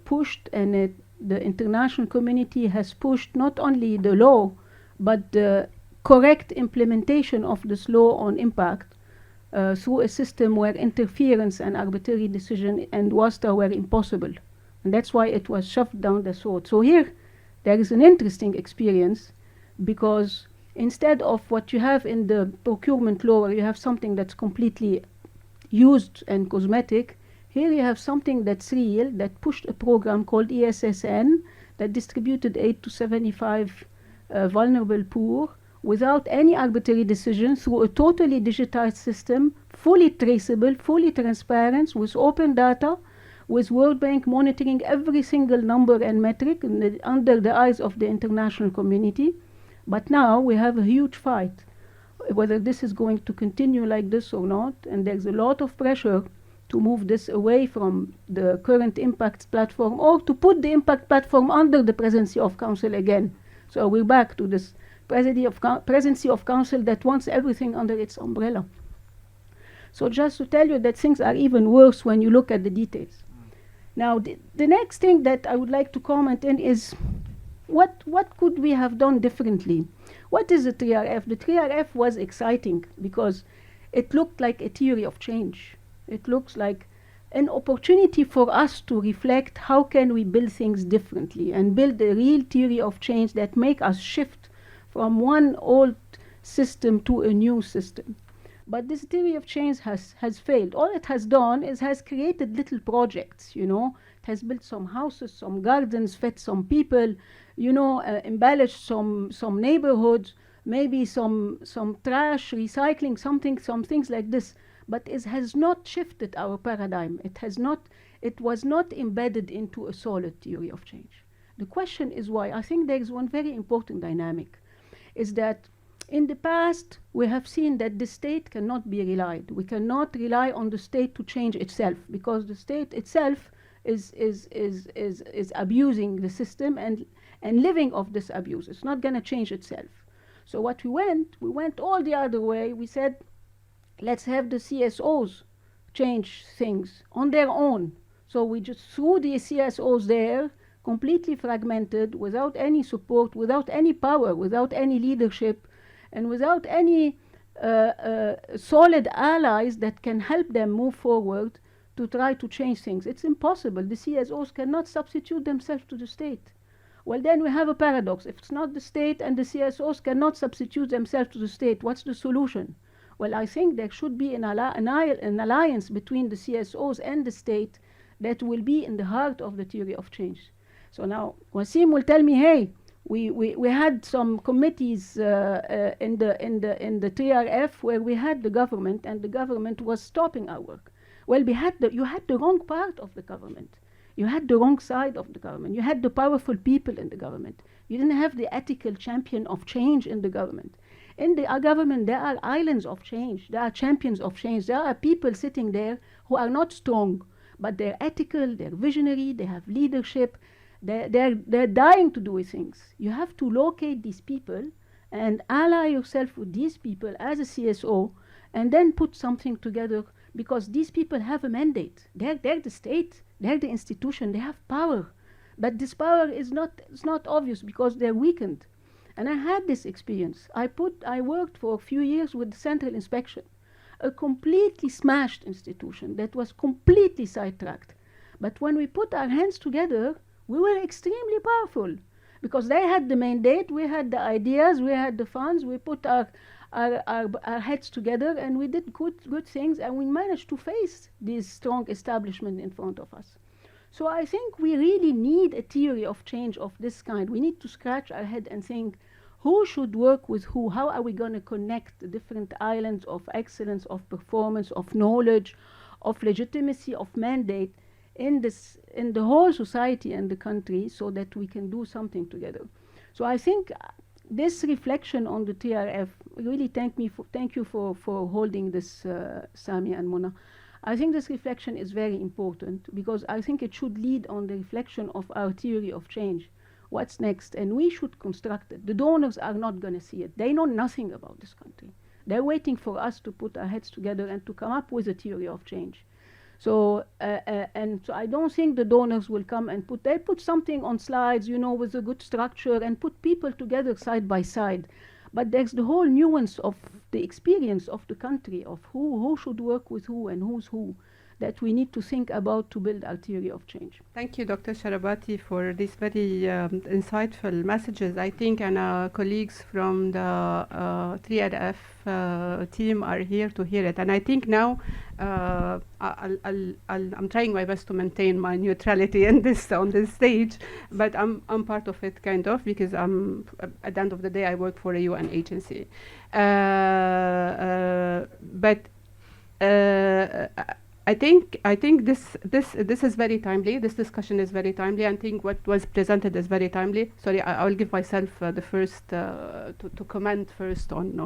pushed, and the international community has pushed not only the law, but the correct implementation of this law on impact through a system where interference and arbitrary decision and WASTA were impossible. And that's why it was shoved down the throat. So here, there is an interesting experience, because instead of what you have in the procurement law, where you have something that's completely used and cosmetic, here you have something that's real, that pushed a program called ESSN, that distributed aid to 75 vulnerable poor without any arbitrary decision, through a totally digitized system, fully traceable, fully transparent, with open data, with World Bank monitoring every single number and metric under the eyes of the international community. But now we have a huge fight, whether this is going to continue like this or not, and there's a lot of pressure to move this away from the current impact platform, or to put the impact platform under the presidency of council again. So we're back to this presidency of council that wants everything under its umbrella. So just to tell you that things are even worse when you look at the details. Now, the next thing that I would like to comment in is what could we have done differently? What is the 3RF? The 3RF was exciting because it looked like a theory of change. It looks like an opportunity for us to reflect how can we build things differently and build a real theory of change that make us shift from one old system to a new system. But this theory of change has failed. All it has done is has created little projects, you know. It has built some houses, some gardens, fed some people, you know, embellished some neighborhoods, maybe some trash, recycling, some things like this. But it has not shifted our paradigm. It was not embedded into a solid theory of change. The question is why. I think there is one very important dynamic, is that in the past, we have seen that the state cannot be relied. We cannot rely on the state to change itself, because the state itself is abusing the system and living off this abuse. It's not going to change itself. So what we went all the other way. We said, let's have the CSOs change things on their own. So we just threw the CSOs there, completely fragmented, without any support, without any power, without any leadership, and without any solid allies that can help them move forward to try to change things. It's impossible. The CSOs cannot substitute themselves to the state. Well, then we have a paradox. If it's not the state and the CSOs cannot substitute themselves to the state, what's the solution? Well, I think there should be an alliance between the CSOs and the state that will be in the heart of the theory of change. So now Wasim will tell me, hey, we had some committees in the 3RF where we had the government, and the government was stopping our work. Well, you had the wrong part of the government. You had the wrong side of the government. You had the powerful people in the government. You didn't have the ethical champion of change in the government. In the government, there are islands of change. There are champions of change. There are people sitting there who are not strong, but they're ethical, they're visionary, they have leadership. They're dying to do things. You have to locate these people and ally yourself with these people as a CSO, and then put something together, because these people have a mandate. They're the state, they're the institution, they have power. But this power is not obvious because they're weakened. And I had this experience. I worked for a few years with the Central Inspection, a completely smashed institution that was completely sidetracked. But when we put our hands together, we were extremely powerful, because they had the mandate, we had the ideas, we had the funds, we put our heads together, and we did good things, and we managed to face this strong establishment in front of us. So I think we really need a theory of change of this kind. We need to scratch our head and think, who should work with who? How are we going to connect the different islands of excellence, of performance, of knowledge, of legitimacy, of mandate in the whole society and the country, so that we can do something together? So I think this reflection on the TRF, really thank you for holding this, Sami and Mona. I think this reflection is very important, because I think it should lead on the reflection of our theory of change. What's next? And we should construct it. The donors are not going to see it. They know nothing about this country. They're waiting for us to put our heads together and to come up with a theory of change. So, and so I don't think the donors will come and they put something on slides, you know, with a good structure, and put people together side by side. But there's the whole nuance of the experience of the country, of who should work with who and who's who, that we need to think about to build our theory of change. Thank you, Dr. Sharabati, for these very insightful messages. I think and our colleagues from the 3RF team are here to hear it. And I think now I'm trying my best to maintain my neutrality in this on this stage, but I'm part of it, kind of, because at the end of the day I work for a UN agency. I think this is very timely. This discussion is very timely. I think what was presented is very timely. Sorry, I will give myself the first to comment first on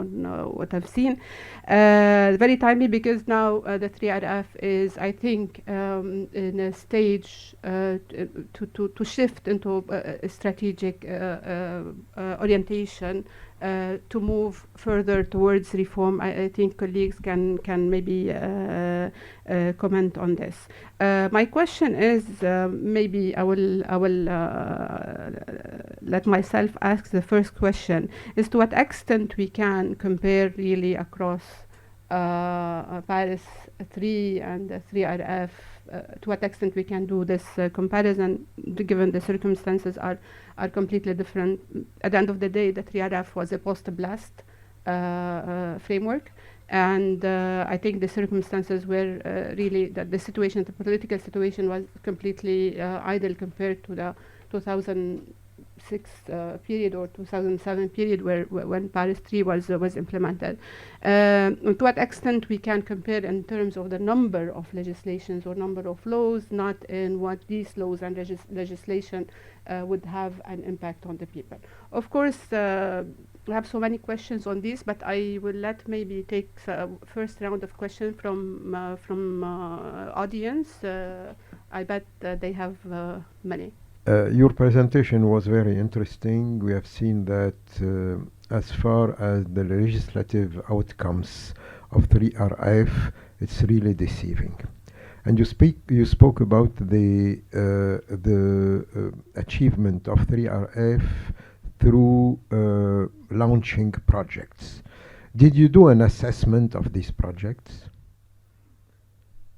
what I've seen. Very timely because now the 3RF is, I think, in a stage to shift into a strategic orientation. To move further towards reform. I think colleagues can maybe comment on this. My question is, maybe I will let myself ask the first question, is to what extent we can compare really across Paris 3 and 3RF, to what extent we can do this comparison, given the circumstances are completely different. At the end of the day, the 3RF was a post-blast framework, and I think the circumstances were really that the political situation was completely idle compared to the 2006 period or 2007 period when Paris 3 was implemented. To what extent we can compare in terms of the number of legislations or number of laws, not in what these laws and legislation would have an impact on the people. Of course, we have so many questions on this, but I will maybe take first round of questions from audience. I bet they have many. Your presentation was very interesting. We have seen that as far as the legislative outcomes of 3RF, it's really deceiving. And you spoke about the achievement of 3RF through launching projects. Did you do an assessment of these projects?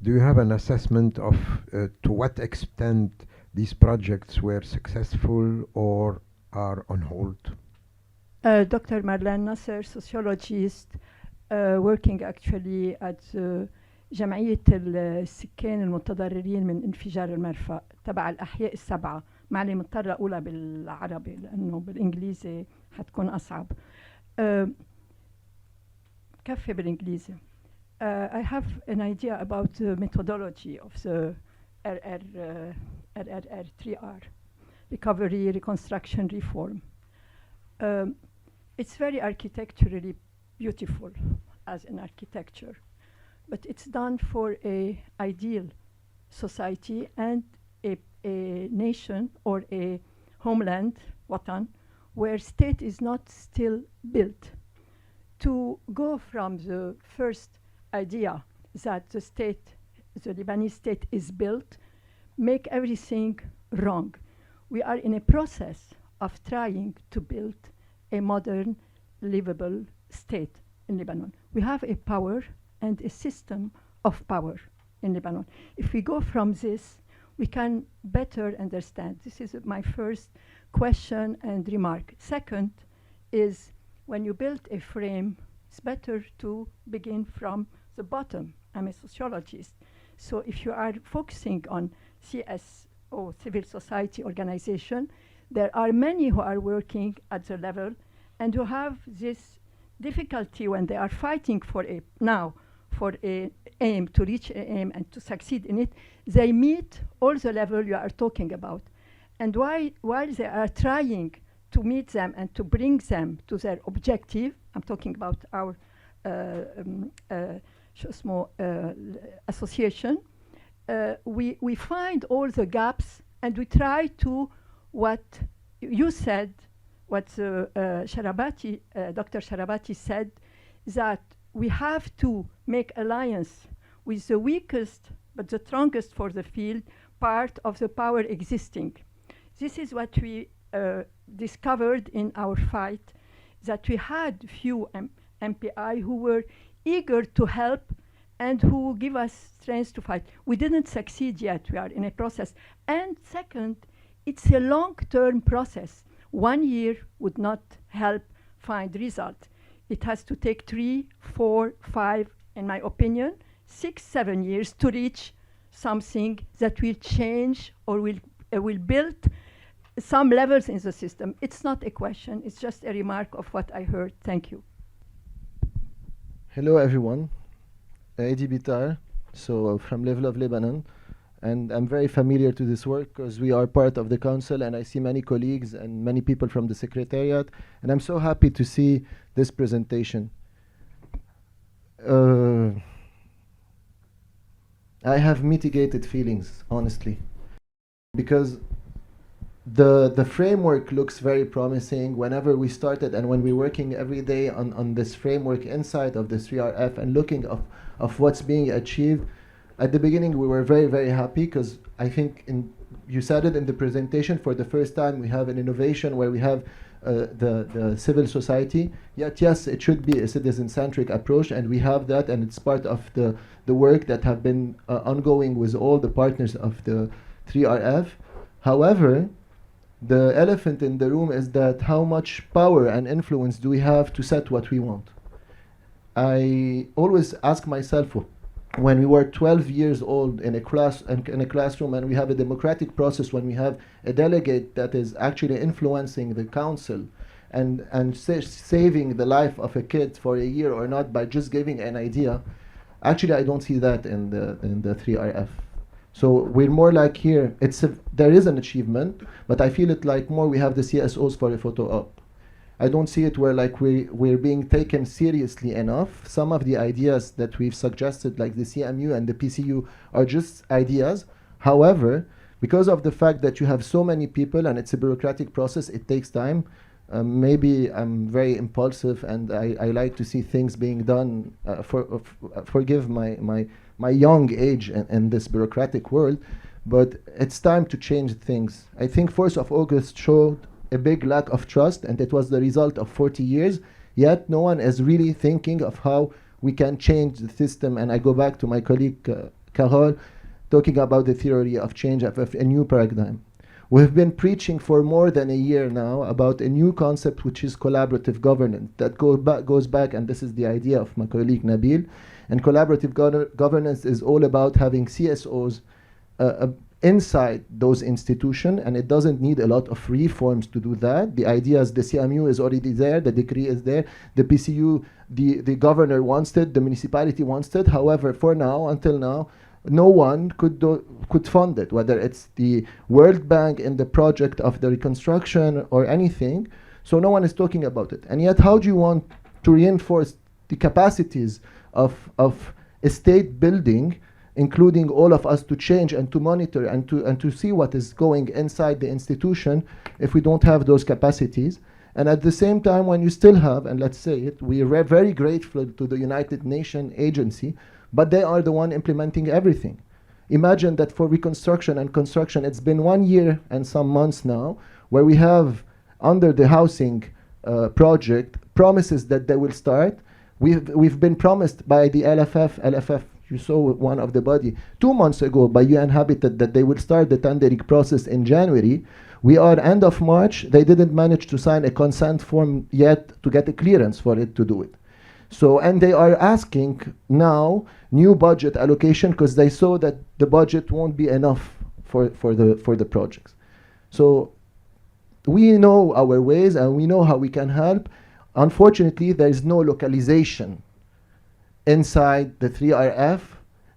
Do you have an assessment of to what extent these projects were successful or are on hold? Dr. Marlene Nasser, sociologist, working actually at جمعية السكان المتضررين من انفجار المرفأ تبع الأحياء السبعة. معلي مضطرة أقولها بالعربي لأنه بالإنجليزي حتكون أصعب. كفي بالإنجليزي. I have an idea about the methodology of the RR3R, Recovery, Reconstruction, Reform. It's very architecturally beautiful as an architecture, but it's done for a ideal society and a nation or a homeland, Watan, where state is not still built. To go from the first idea that the Lebanese state is built, make everything wrong. We are in a process of trying to build a modern, livable state in Lebanon. We have a power and a system of power in Lebanon. If we go from this, we can better understand. This is my first question and remark. Second is when you build a frame, it's better to begin from the bottom. I'm a sociologist. So if you are focusing on CSO, civil society organization, there are many who are working at the level and who have this difficulty when they are fighting for a aim, to reach an aim and to succeed in it. They meet all the level you are talking about. And while they are trying to meet them and to bring them to their objective, I'm talking about our association, we find all the gaps and we try to, what you said, what Sharabati, Dr. Sharabati said, that we have to make alliance with the weakest but the strongest for the field part of the power existing. This is what we discovered in our fight, that we had few MPI who were eager to help and who give us strength to fight. We didn't succeed yet, we are in a process. And second, it's a long-term process. 1 year would not help find result. It has to take 3, 4, 5, in my opinion, 6, 7 years to reach something that will change or will build some levels in the system. It's not a question, it's just a remark of what I heard. Thank you. Hello everyone, Edi Bitar, so from Level of Lebanon, and I'm very familiar to this work because we are part of the council and I see many colleagues and many people from the secretariat, and I'm so happy to see this presentation. I have mitigated feelings, honestly, because the framework looks very promising. Whenever we started and when we're working every day on this framework inside of the 3RF and looking of what's being achieved, at the beginning we were very, very happy because I think you said it in the presentation, for the first time we have an innovation where we have the civil society. Yet yes, it should be a citizen-centric approach, and we have that, and it's part of the work that have been ongoing with all the partners of the 3RF. However, the elephant in the room is that how much power and influence do we have to set what we want? I always ask myself, when we were 12 years old in a classroom and we have a democratic process, when we have a delegate that is actually influencing the council and saving the life of a kid for a year or not by just giving an idea, actually I don't see that in the 3RF. So we're more like here, there is an achievement, but I feel it like more we have the CSOs for a photo op. I don't see it where like we're being taken seriously enough. Some of the ideas that we've suggested, like the CMU and the PCU, are just ideas. However, because of the fact that you have so many people and it's a bureaucratic process, it takes time. Maybe I'm very impulsive and I like to see things being done. Forgive my young age in this bureaucratic world, but it's time to change things. I think 4th of August showed a big lack of trust, and it was the result of 40 years, yet no one is really thinking of how we can change the system. And I go back to my colleague Carol, talking about the theory of change of a new paradigm. We've been preaching for more than a year now about a new concept, which is collaborative governance, that goes back, and this is the idea of my colleague Nabil. And collaborative governance is all about having CSOs inside those institutions, and it doesn't need a lot of reforms to do that. The idea is the CMU is already there, the decree is there, the PCU, the governor wants it, the municipality wants it. However, for now, until now, no one could fund it, whether it's the World Bank in the project of the reconstruction or anything. So no one is talking about it. And yet, how do you want to reinforce the capacities of a state building, including all of us, to change and to monitor and to see what is going inside the institution if we don't have those capacities? And at the same time, when you still have, and let's say it, we are very grateful to the United Nations agency, but they are the one implementing everything. Imagine that for reconstruction and construction, it's been 1 year and some months now, where we have, under the housing project, promises that they will start. We've been promised by the LFF, you saw one of the body, 2 months ago by UN Habitat, that they will start the tendering process in January. We are end of March. They didn't manage to sign a consent form yet to get a clearance for it to do it. So, and they are asking now new budget allocation because they saw that the budget won't be enough for the projects. So we know our ways and we know how we can help. Unfortunately, there is no localization inside the 3RF,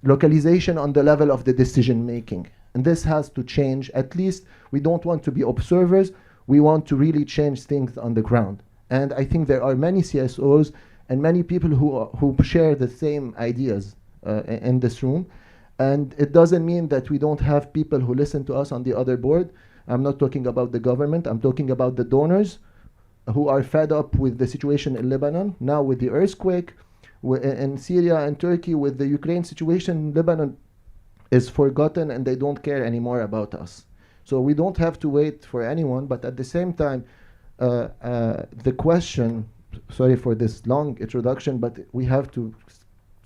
localization on the level of the decision making. And this has to change. At least we don't want to be observers. We want to really change things on the ground. And I think there are many CSOs and many people who share the same ideas in this room. And it doesn't mean that we don't have people who listen to us on the other board. I'm not talking about the government. I'm talking about the donors who are fed up with the situation in Lebanon, now with the earthquake, in Syria and Turkey with the Ukraine situation. Lebanon is forgotten and they don't care anymore about us. So we don't have to wait for anyone, but at the same time, the question, sorry for this long introduction, but we have to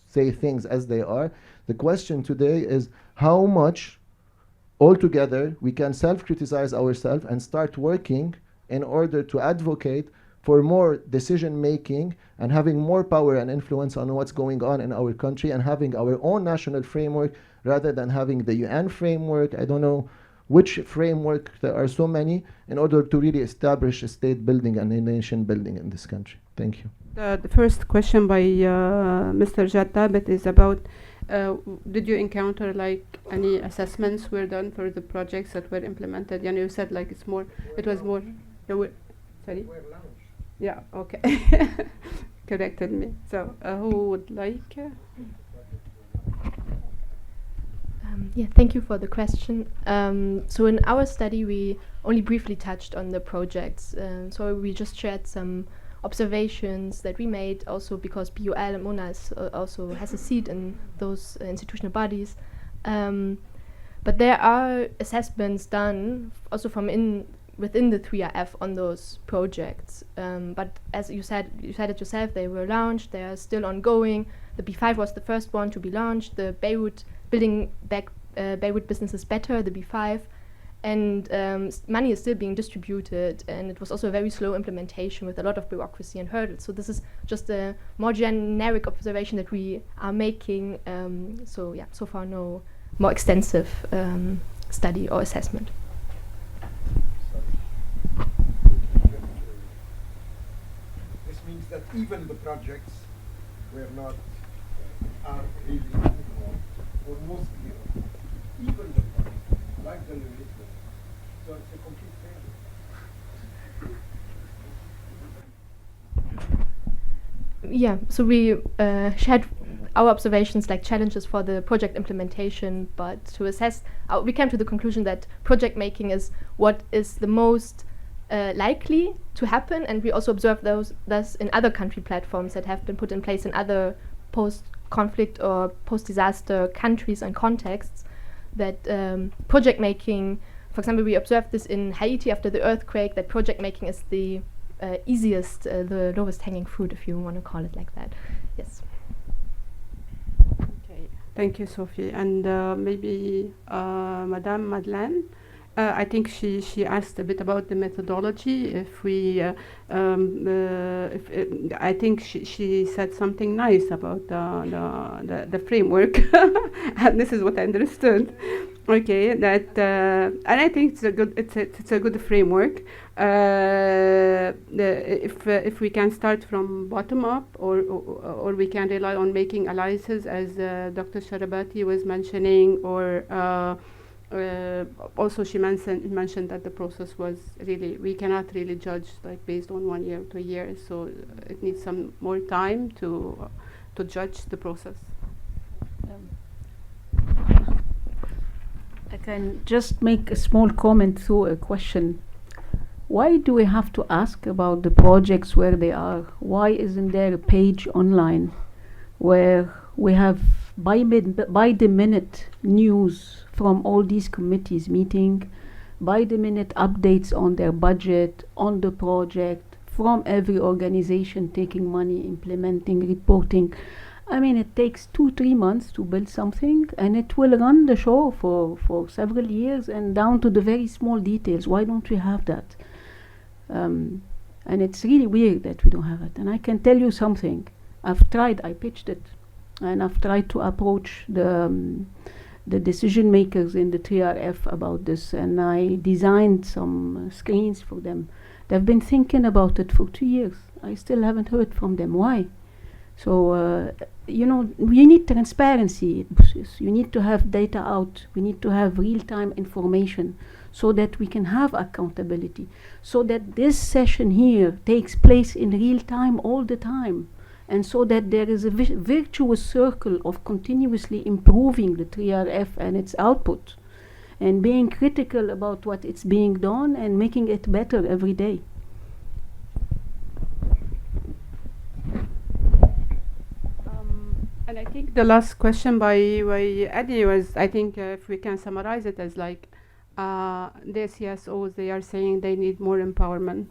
say things as they are. The question today is how much altogether we can self-criticize ourselves and start working in order to advocate for more decision making and having more power and influence on what's going on in our country and having our own national framework rather than having the UN framework. I don't know which framework, there are so many, in order to really establish a state building and a nation building in this country. Thank you. The first question by Mr. Jattabet is about did you encounter like any assessments were done for the projects that were implemented? And you said like it was more, sorry? Yeah, okay. Corrected me. So who would like? Yeah, thank you for the question. So in our study, we only briefly touched on the projects. So we just shared some observations that we made, also because BUL and MONA also has a seat in those institutional bodies. But there are assessments done also from within the 3RF on those projects. But as you said it yourself, they were launched, they are still ongoing. The B5 was the first one to be launched, the Beirut Building Back Beirut Businesses Better, the B5, and money is still being distributed, and it was also a very slow implementation with a lot of bureaucracy and hurdles. So this is just a more generic observation that we are making. So yeah, so far no more extensive study or assessment. This means that even the projects were not are really or mostly even the projects like the Leviathan. So it's a complete failure. Yeah, so we shared our observations like challenges for the project implementation, but to assess, we came to the conclusion that project making is what is the most likely to happen, and we also observed thus in other country platforms that have been put in place in other post-conflict or post-disaster countries and contexts, that project making, for example, we observed this in Haiti after the earthquake, that project making is the easiest, the lowest hanging fruit, if you want to call it like that. Yes. Okay, thank you, Sophie. And maybe Madame Madeleine, I think she asked a bit about the methodology. If we, I think she said something nice about the framework, and this is what I understood. Okay, that and I think it's a good framework. If we can start from bottom up, or we can rely on making alliances, as Dr. Sharabati was mentioning, or also she mentioned that the process was really, we cannot really judge like based on 1 year, 2 years, so it needs some more time to judge the process. I can just make a small comment through a question. Why do we have to ask about the projects where they are? Why isn't there a page online where we have by the minute news from all these committees meeting, by the minute updates on their budget, on the project, from every organization taking money, implementing, reporting, I mean, it takes 2-3 months to build something, and it will run the show for several years and down to the very small details. Why don't we have that? And it's really weird that we don't have it. And I can tell you something. I've tried, I pitched it, and I've tried to approach the decision makers in the 3RF about this, and I designed some screens for them. They've been thinking about it for 2 years. I still haven't heard from them. Why? So, you know, we need transparency. You need to have data out. We need to have real-time information so that we can have accountability, so that this session here takes place in real time all the time, and so that there is a virtuous circle of continuously improving the 3RF and its output, and being critical about what it's being done and making it better every day. And I think the last question by Eddie was, I think if we can summarize it as like, the CSOs, they are saying they need more empowerment.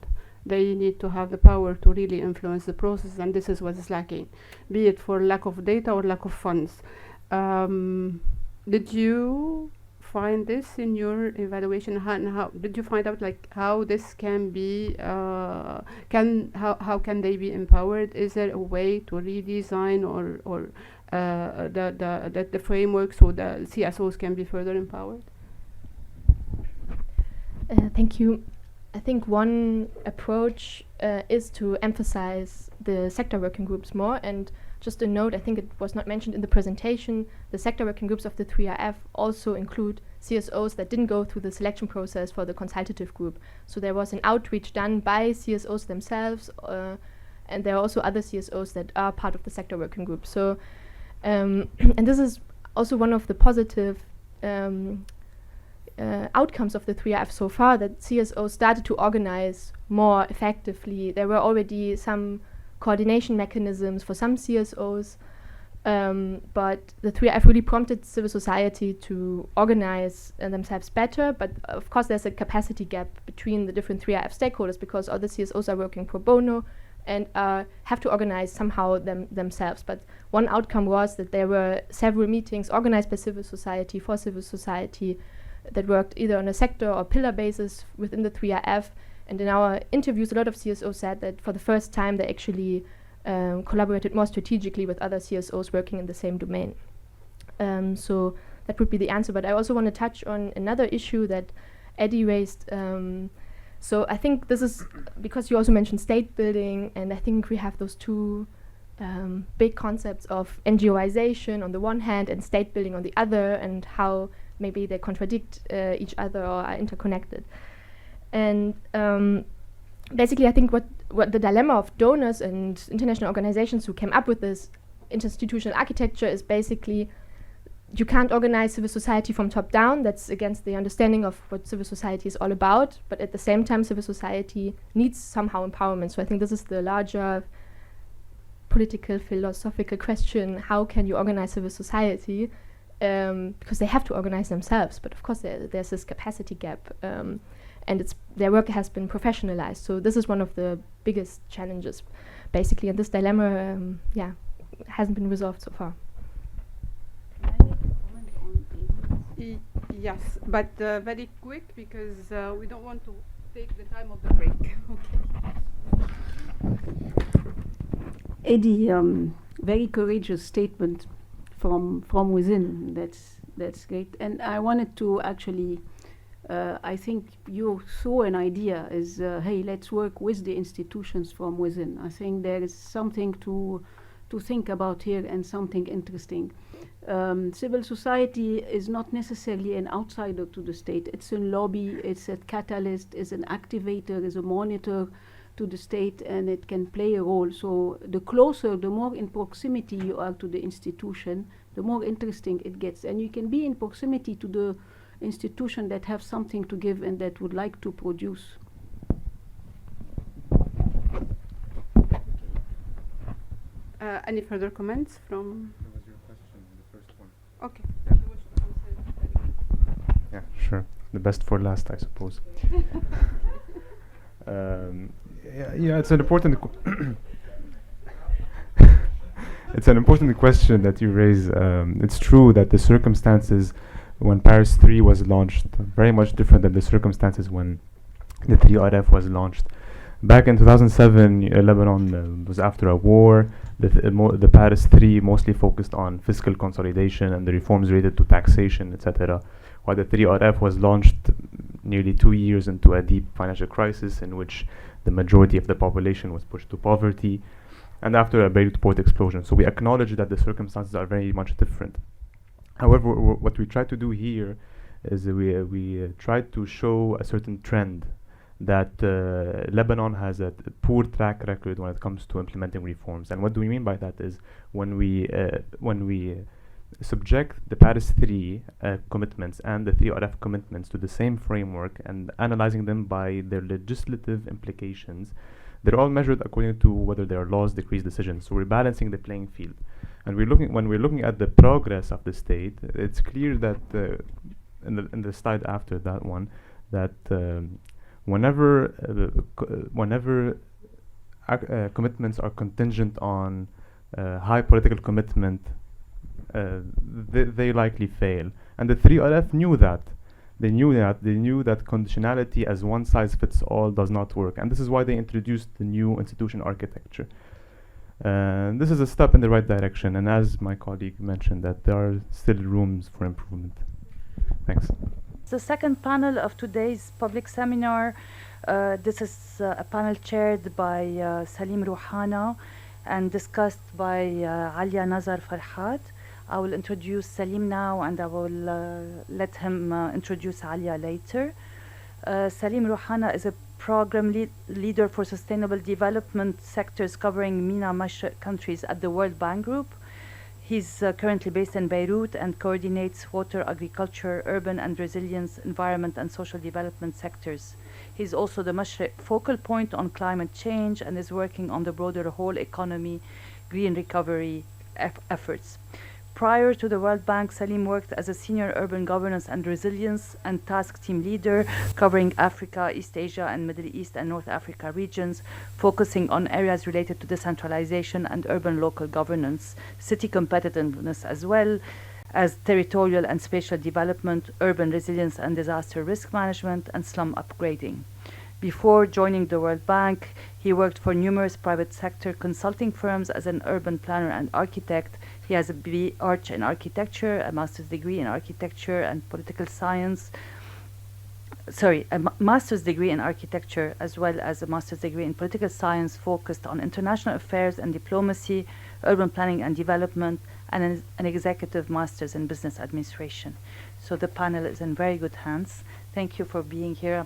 They need to have the power to really influence the process, and this is what is lacking, be it for lack of data or lack of funds. Did you find this in your evaluation? How did you find out like how this can be, how can they be empowered? Is there a way to redesign or the framework so the CSOs can be further empowered? Thank you. I think one approach is to emphasize the sector working groups more. And just a note, I think it was not mentioned in the presentation, the sector working groups of the 3RF also include CSOs that didn't go through the selection process for the consultative group. So there was an outreach done by CSOs themselves, and there are also other CSOs that are part of the sector working group. So, and this is also one of the positive outcomes of the 3RF so far, that CSOs started to organize more effectively. There were already some coordination mechanisms for some CSOs, but the 3RF really prompted civil society to organize themselves better. But of course there's a capacity gap between the different 3RF stakeholders, because all the CSOs are working pro bono and have to organize somehow themselves. But one outcome was that there were several meetings organized by civil society for civil society that worked either on a sector or pillar basis within the 3RF. And in our interviews, a lot of CSOs said that for the first time they actually collaborated more strategically with other CSOs working in the same domain. So that would be the answer. But I also want to touch on another issue that Eddie raised. So I think this is because you also mentioned state building, and I think we have those two big concepts of NGOization on the one hand and state building on the other, and how maybe they contradict each other or are interconnected. And basically I think what the dilemma of donors and international organizations who came up with this interinstitutional architecture is basically you can't organize civil society from top down. That's against the understanding of what civil society is all about. But at the same time, civil society needs somehow empowerment. So I think this is the larger political, philosophical question. How can you organize civil society? Because they have to organize themselves. But of course, there's this capacity gap. And their work has been professionalized. So this is one of the biggest challenges, basically. And this dilemma, hasn't been resolved so far. Yes, but very quick, because we don't want to take the time of the break. Eddie, very courageous statement from within. That's great. And I wanted to actually, I think you saw an idea is, hey, let's work with the institutions from within. I think there is something to think about here and something interesting. Civil society is not necessarily an outsider to the state. It's a lobby, it's a catalyst, it's an activator, it's a monitor to the state, and it can play a role. So the closer, the more in proximity you are to the institution, the more interesting it gets. And you can be in proximity to the institution that have something to give and that would like to produce. Any further comments from? That was your question, the first one. Okay. Yeah, sure. The best for last, I suppose. Yeah, it's an important. it's an important question that you raise. It's true that the circumstances when Paris 3 was launched very much different than the circumstances when the 3RF was launched. Back in 2007, Lebanon was after a war. The Paris 3 mostly focused on fiscal consolidation and the reforms related to taxation, etc. While the 3RF was launched nearly 2 years into a deep financial crisis in which the majority of the population was pushed to poverty, and after a Beirut port explosion. So we acknowledge that the circumstances are very much different. However, what we try to do here is we try to show a certain trend that Lebanon has a poor track record when it comes to implementing reforms. And what do we mean by that is when we subject the Paris 3 commitments and the 3RF commitments to the same framework and analyzing them by their legislative implications, they're all measured according to whether they are laws, decrees, decisions. So we're balancing the playing field. And when we're looking at the progress of the state, it's clear that in the slide after that one, that whenever commitments are contingent on high political commitment, they likely fail. And the 3RF knew that. They knew that conditionality as one size fits all does not work. And this is why they introduced the new institution architecture. This is a step in the right direction. And as my colleague mentioned, that there are still rooms for improvement. Thanks. The second panel of today's public seminar, this is a panel chaired by Salim Rouhana and discussed by Alia Nazar Farhat. I will introduce Salim now, and I will let him introduce Alia later. Salim Rouhana is a program leader for sustainable development sectors covering MENA Mashriq countries at the World Bank Group. He's currently based in Beirut and coordinates water, agriculture, urban and resilience, environment and social development sectors. He's also the Mashriq focal point on climate change and is working on the broader whole economy green recovery efforts. Prior to the World Bank, Salim worked as a senior urban governance and resilience and task team leader covering Africa, East Asia and Middle East and North Africa regions, focusing on areas related to decentralization and urban local governance, city competitiveness, as well as territorial and spatial development, urban resilience and disaster risk management, and slum upgrading. Before joining the World Bank, he worked for numerous private sector consulting firms as an urban planner and architect. He has a B.Arch in architecture, a master's degree in architecture and political science. Master's degree in architecture as well as a master's degree in political science focused on international affairs and diplomacy, urban planning and development, and an executive master's in business administration. So the panel is in very good hands. Thank you for being here.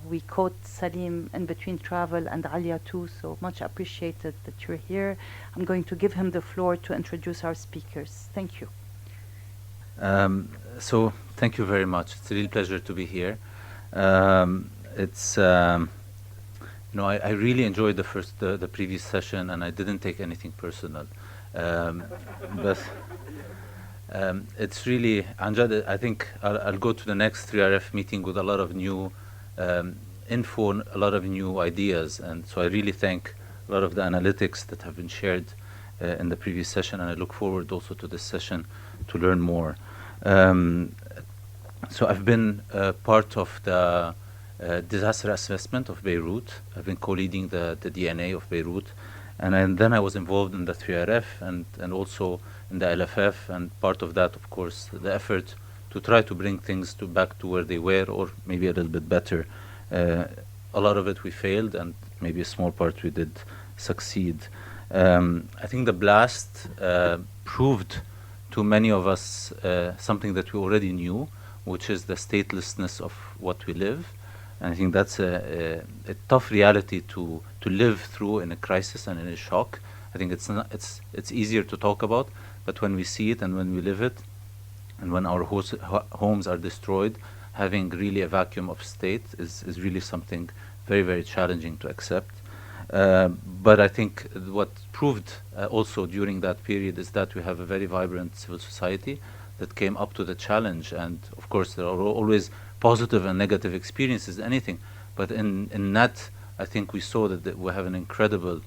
We caught Salim in between travel and Alia too, so much appreciated that you're here. I'm going to give him the floor to introduce our speakers. Thank you. So thank you very much. It's a real pleasure to be here. I really enjoyed the previous session, and I didn't take anything personal. But it's really, Amjad, I think I'll go to the next 3RF meeting with a lot of new info, and a lot of new ideas. And so I really thank a lot of the analytics that have been shared in the previous session, and I look forward also to this session to learn more. So I've been part of the disaster assessment of Beirut. I've been co-leading the DNA of Beirut. And then I was involved in the 3RF and also in the LFF, and part of that, of course, the effort to try to bring things back to where they were, or maybe a little bit better. A lot of it we failed, and maybe a small part we did succeed. I think the blast proved to many of us something that we already knew, which is the statelessness of what we live. And I think that's a tough reality to live through in a crisis and in a shock. I think it's easier to talk about, but when we see it and when we live it, and when our homes are destroyed, having really a vacuum of state is really something very, very challenging to accept. But I think what proved also during that period is that we have a very vibrant civil society that came up to the challenge. And of course, there are always positive and negative experiences, anything. But in that, I think we saw that we have an incredible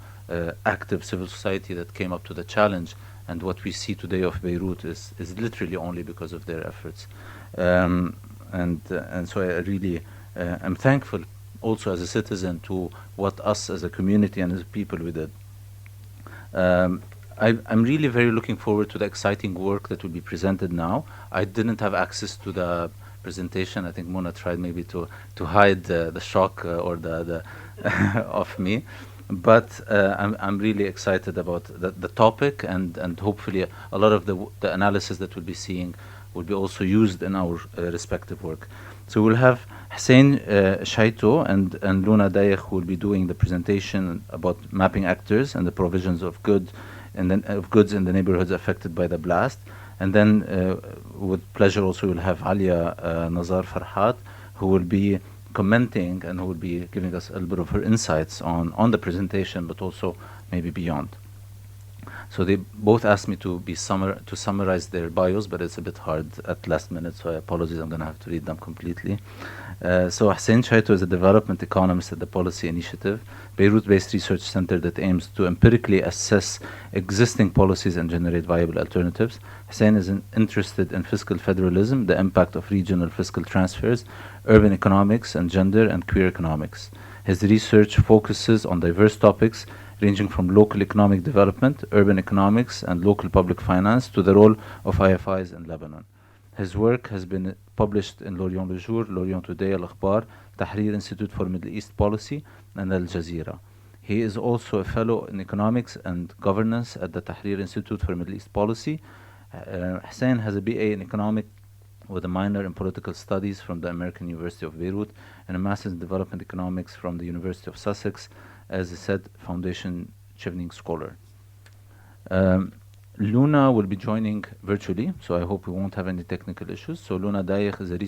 active civil society that came up to the challenge and what we see today of Beirut is literally only because of their efforts. And so I really am thankful also as a citizen to what us as a community and as a people we did. I'm really very looking forward to the exciting work that will be presented now. I didn't have access to the presentation. I think Mona tried maybe to hide the shock or the of me. But I'm really excited about the topic, and hopefully a lot of the analysis that we'll be seeing will be also used in our respective work. So we'll have Hussein Shaito and Luna Dayekh, who will be doing the presentation about mapping actors and the provisions of goods in the neighborhoods affected by the blast. And then with pleasure also we'll have Alia Nazar Farhat, who will be commenting and who will be giving us a little bit of her insights on the presentation, but also maybe beyond. So they both asked me to summarize their bios, but it's a bit hard at last minute, so I apologize. I'm going to have to read them completely. So Hussein Shaito is a development economist at the Policy Initiative, Beirut-based research center that aims to empirically assess existing policies and generate viable alternatives. Hussein is interested in fiscal federalism, the impact of regional fiscal transfers, urban economics, and gender and queer economics. His research focuses on diverse topics ranging from local economic development, urban economics, and local public finance to the role of IFIs in Lebanon. His work has been published in L'Orient Le Jour, L'Orient Today, Al-Akhbar, Tahrir Institute for Middle East Policy, and Al Jazeera. He is also a fellow in economics and governance at the Tahrir Institute for Middle East Policy. Hussein has a BA in economics with a minor in political studies from the American University of Beirut and a master's in development economics from the University of Sussex as a SED Foundation Chevening Scholar. Luna will be joining virtually, so I hope we won't have any technical issues. So Luna Dayekh is a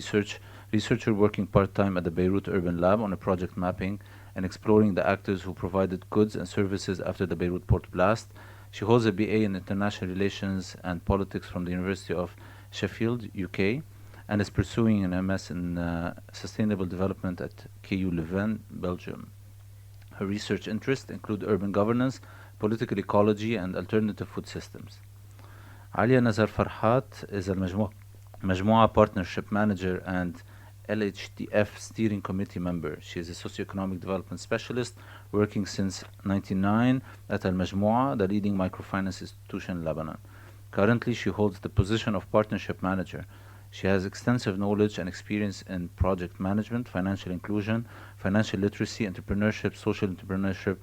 researcher working part-time at the Beirut Urban Lab on a project mapping and exploring the actors who provided goods and services after the Beirut port blast. She holds a BA in International Relations and Politics from the University of Sheffield, UK, and is pursuing an MS in Sustainable Development at KU Leuven, Belgium. Her research interests include urban governance, political ecology, and alternative food systems. Alia Nazar Farhat is a Majmoua Partnership Manager and LHDF Steering Committee member. She is a socioeconomic development specialist working since 1999 at Al Majmoua, the leading microfinance institution in Lebanon. Currently, she holds the position of Partnership Manager. She has extensive knowledge and experience in project management, financial inclusion, financial literacy, entrepreneurship, social entrepreneurship,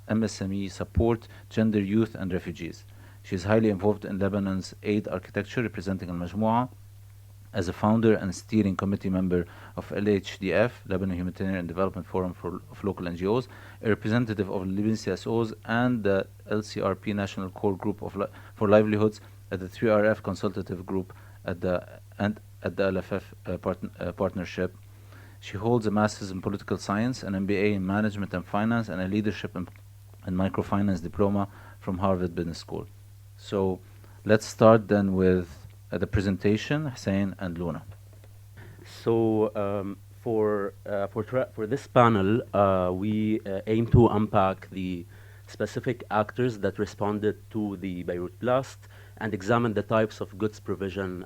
MSME support, gender, youth, and refugees. She is highly involved in Lebanon's aid architecture, representing Al Majmoua as a founder and steering committee member of LHDF, Lebanon Humanitarian Development Forum of Local NGOs, a representative of Lebanese CSOs, and the LCRP National Core Group for Livelihoods at the 3RF Consultative Group at the LFF partnership. She holds a master's in political science, an MBA in management and finance, and a leadership and microfinance diploma from Harvard Business School. So let's start then with the presentation, Hussein and Luna. So for this panel, we aim to unpack the specific actors that responded to the Beirut blast and examine the types of goods provision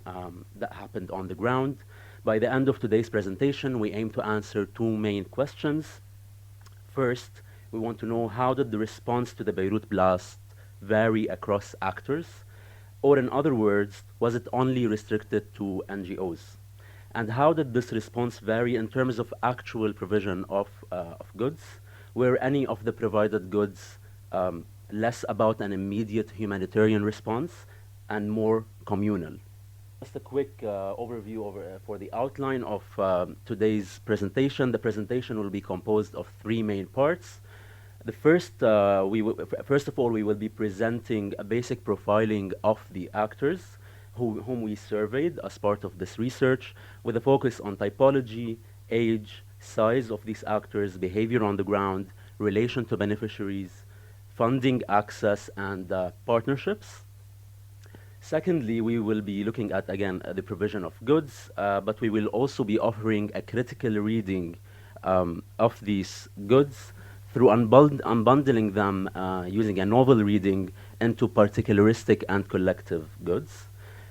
that happened on the ground. By the end of today's presentation, we aim to answer two main questions. First, we want to know how did the response to the Beirut blast vary across actors? Or in other words, was it only restricted to NGOs? And how did this response vary in terms of actual provision of goods? Were any of the provided goods less about an immediate humanitarian response and more communal? Just a quick overview for the outline of today's presentation. The presentation will be composed of three main parts. The first, first of all, we will be presenting a basic profiling of the actors whom we surveyed as part of this research, with a focus on typology, age, size of these actors, behavior on the ground, relation to beneficiaries, funding access, and partnerships. Secondly, we will be looking at, again, the provision of goods, but we will also be offering a critical reading of these goods through unbundling them using a novel reading into particularistic and collective goods.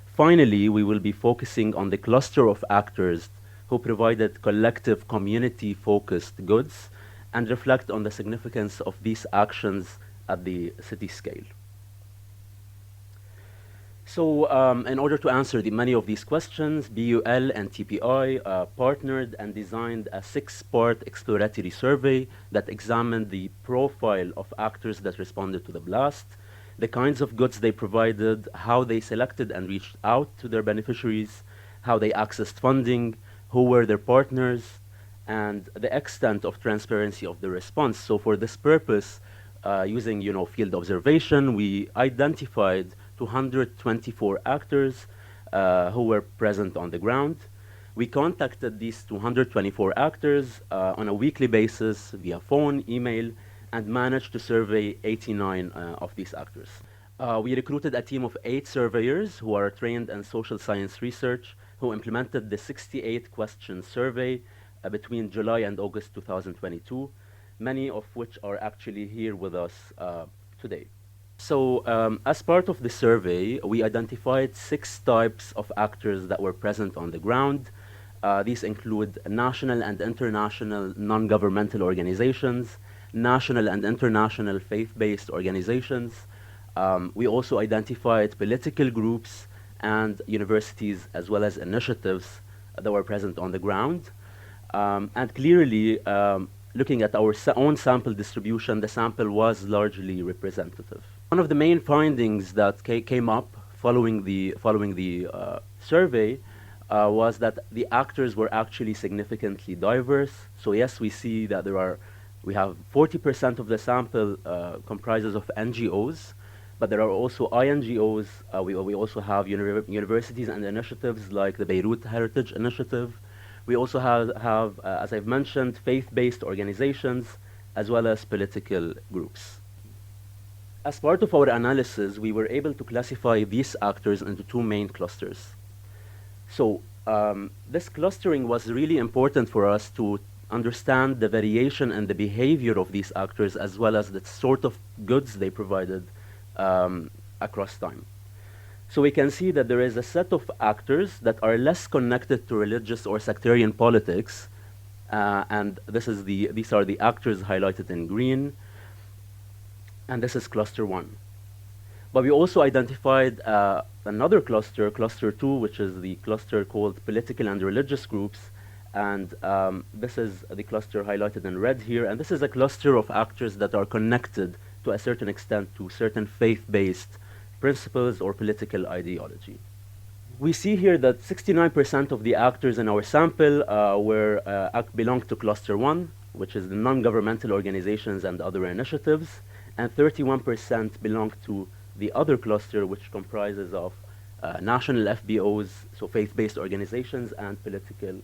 Finally, we will be focusing on the cluster of actors who provided collective community-focused goods and reflect on the significance of these actions at the city scale. So in order to answer many of these questions, BUL and TPI partnered and designed a 6-part exploratory survey that examined the profile of actors that responded to the blast, the kinds of goods they provided, how they selected and reached out to their beneficiaries, how they accessed funding, who were their partners, and the extent of transparency of the response. So for this purpose, using field observation, we identified 224 actors who were present on the ground. We contacted these 224 actors on a weekly basis via phone, email, and managed to survey 89 of these actors. We recruited a team of 8 surveyors who are trained in social science research, who implemented the 68-question survey between July and August 2022, many of which are actually here with us today. So as part of the survey, we identified 6 types of actors that were present on the ground. These include national and international non-governmental organizations, national and international faith-based organizations. We also identified political groups and universities, as well as initiatives that were present on the ground. And clearly, looking at our own sample distribution, the sample was largely representative. One of the main findings that came up following the survey was that the actors were actually significantly diverse. So yes, we see that we have 40% of the sample comprises of NGOs, but there are also INGOs. We also have universities and initiatives like the Beirut Heritage Initiative. We also have as I've mentioned, faith-based organizations, as well as political groups. As part of our analysis, we were able to classify these actors into 2 main clusters. So this clustering was really important for us to understand the variation in the behavior of these actors, as well as the sort of goods they provided across time. So we can see that there is a set of actors that are less connected to religious or sectarian politics, and these are the actors highlighted in green, and this is cluster 1. But we also identified another cluster, cluster 2, which is the cluster called political and religious groups, and this is the cluster highlighted in red here, and this is a cluster of actors that are connected to a certain extent to certain faith-based principles or political ideology. We see here that 69% of the actors in our sample belonged to cluster 1, which is the non-governmental organizations and other initiatives, and 31% belonged to the other cluster, which comprises of national FBOs, so faith-based organizations, and political.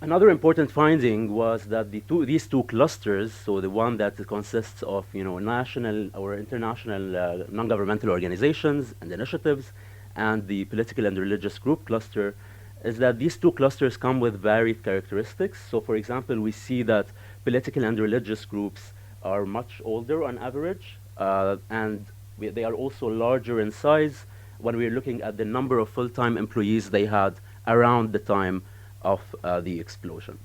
Another important finding was that these two clusters, so the one that consists of national or international non-governmental organizations and initiatives, and the political and religious group cluster, is that these 2 clusters come with varied characteristics. So for example, we see that political and religious groups are much older on average, and they are also larger in size when we're looking at the number of full-time employees they had around the time of the explosion.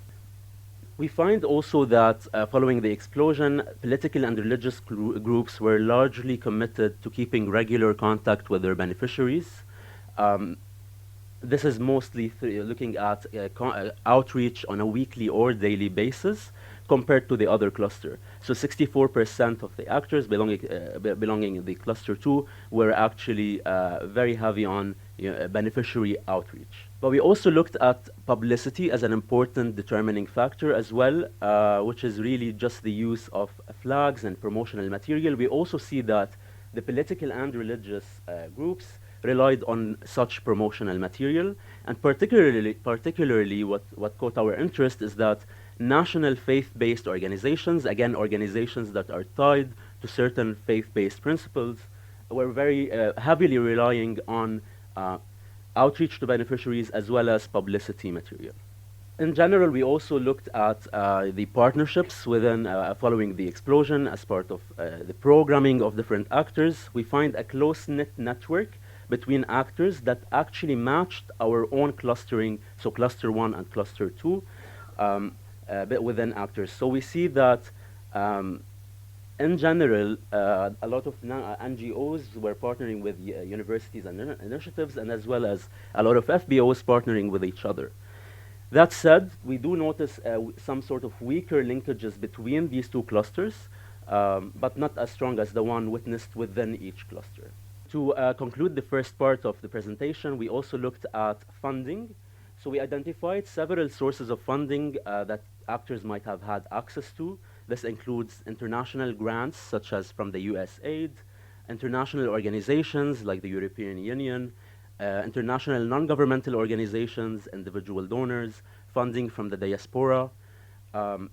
We find also that following the explosion, political and religious groups were largely committed to keeping regular contact with their beneficiaries. This is mostly looking at outreach on a weekly or daily basis compared to the other cluster. So 64% of the actors belonging in the cluster 2 were actually very heavy on beneficiary outreach. But we also looked at publicity as an important determining factor as well, which is really just the use of flags and promotional material. We also see that the political and religious groups relied on such promotional material, and particularly what caught our interest is that national faith-based organizations, again organizations that are tied to certain faith-based principles, were very heavily relying on outreach to beneficiaries as well as publicity material. In general, we also looked at the partnerships within, following the explosion as part of the programming of different actors. We find a close-knit network between actors that actually matched our own clustering, so cluster 1 and cluster 2, but within actors. So we see that in general, a lot of NGOs were partnering with universities and initiatives, and as well as a lot of FBOs partnering with each other. That said, we do notice some sort of weaker linkages between these two clusters, but not as strong as the one witnessed within each cluster. To conclude the first part of the presentation, we also looked at funding. So we identified several sources of funding that actors might have had access to. This includes international grants, such as from the USAID, international organizations like the European Union, international non-governmental organizations, individual donors, funding from the diaspora,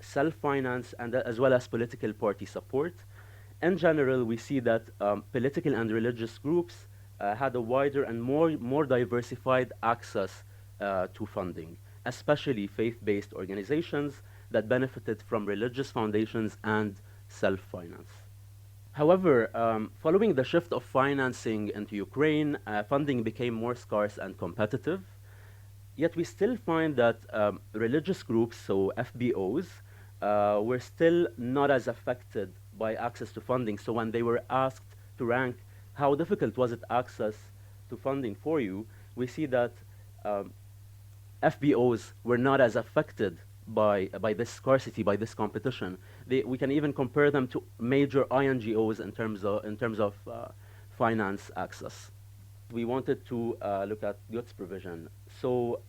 self-finance, and as well as political party support. In general, we see that political and religious groups had a wider and more diversified access to funding, especially faith-based organizations that benefited from religious foundations and self-finance. However, following the shift of financing into Ukraine, funding became more scarce and competitive. Yet we still find that religious groups, so FBOs, were still not as affected by access to funding. So when they were asked to rank how difficult was it access to funding for you, we see that FBOs were not as affected by this scarcity, by this competition. We can even compare them to major INGOs in terms of finance access. We wanted to look at goods provision. So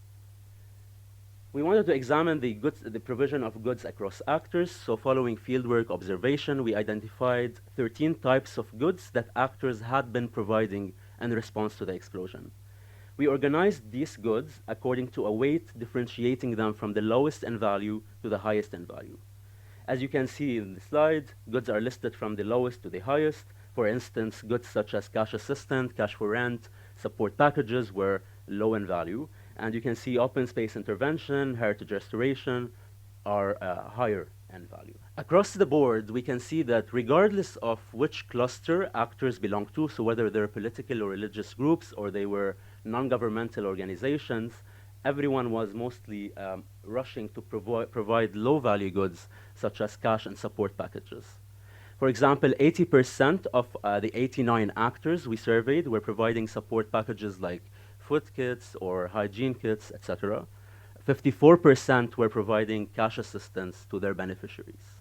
we wanted to examine the provision of goods across actors. So following fieldwork observation, we identified 13 types of goods that actors had been providing in response to the explosion. We organized these goods according to a weight differentiating them from the lowest in value to the highest in value. As you can see in the slide, goods are listed from the lowest to the highest. For instance, goods such as cash assistant, cash for rent, support packages were low in value. And you can see open space intervention, heritage restoration are higher in value. Across the board, we can see that regardless of which cluster actors belong to, so whether they're political or religious groups or they were non-governmental organizations, everyone was mostly rushing to provide low-value goods such as cash and support packages. For example, 80% of the 89 actors we surveyed were providing support packages like food kits or hygiene kits, etc. 54% were providing cash assistance to their beneficiaries.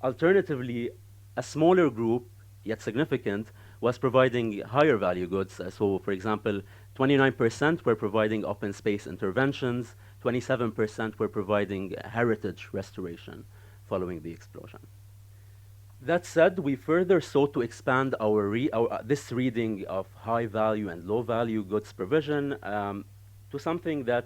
Alternatively, a smaller group, yet significant, was providing higher value goods. So, for example, 29% were providing open space interventions, 27% were providing heritage restoration following the explosion. That said, we further sought to expand this reading of high value and low value goods provision to something that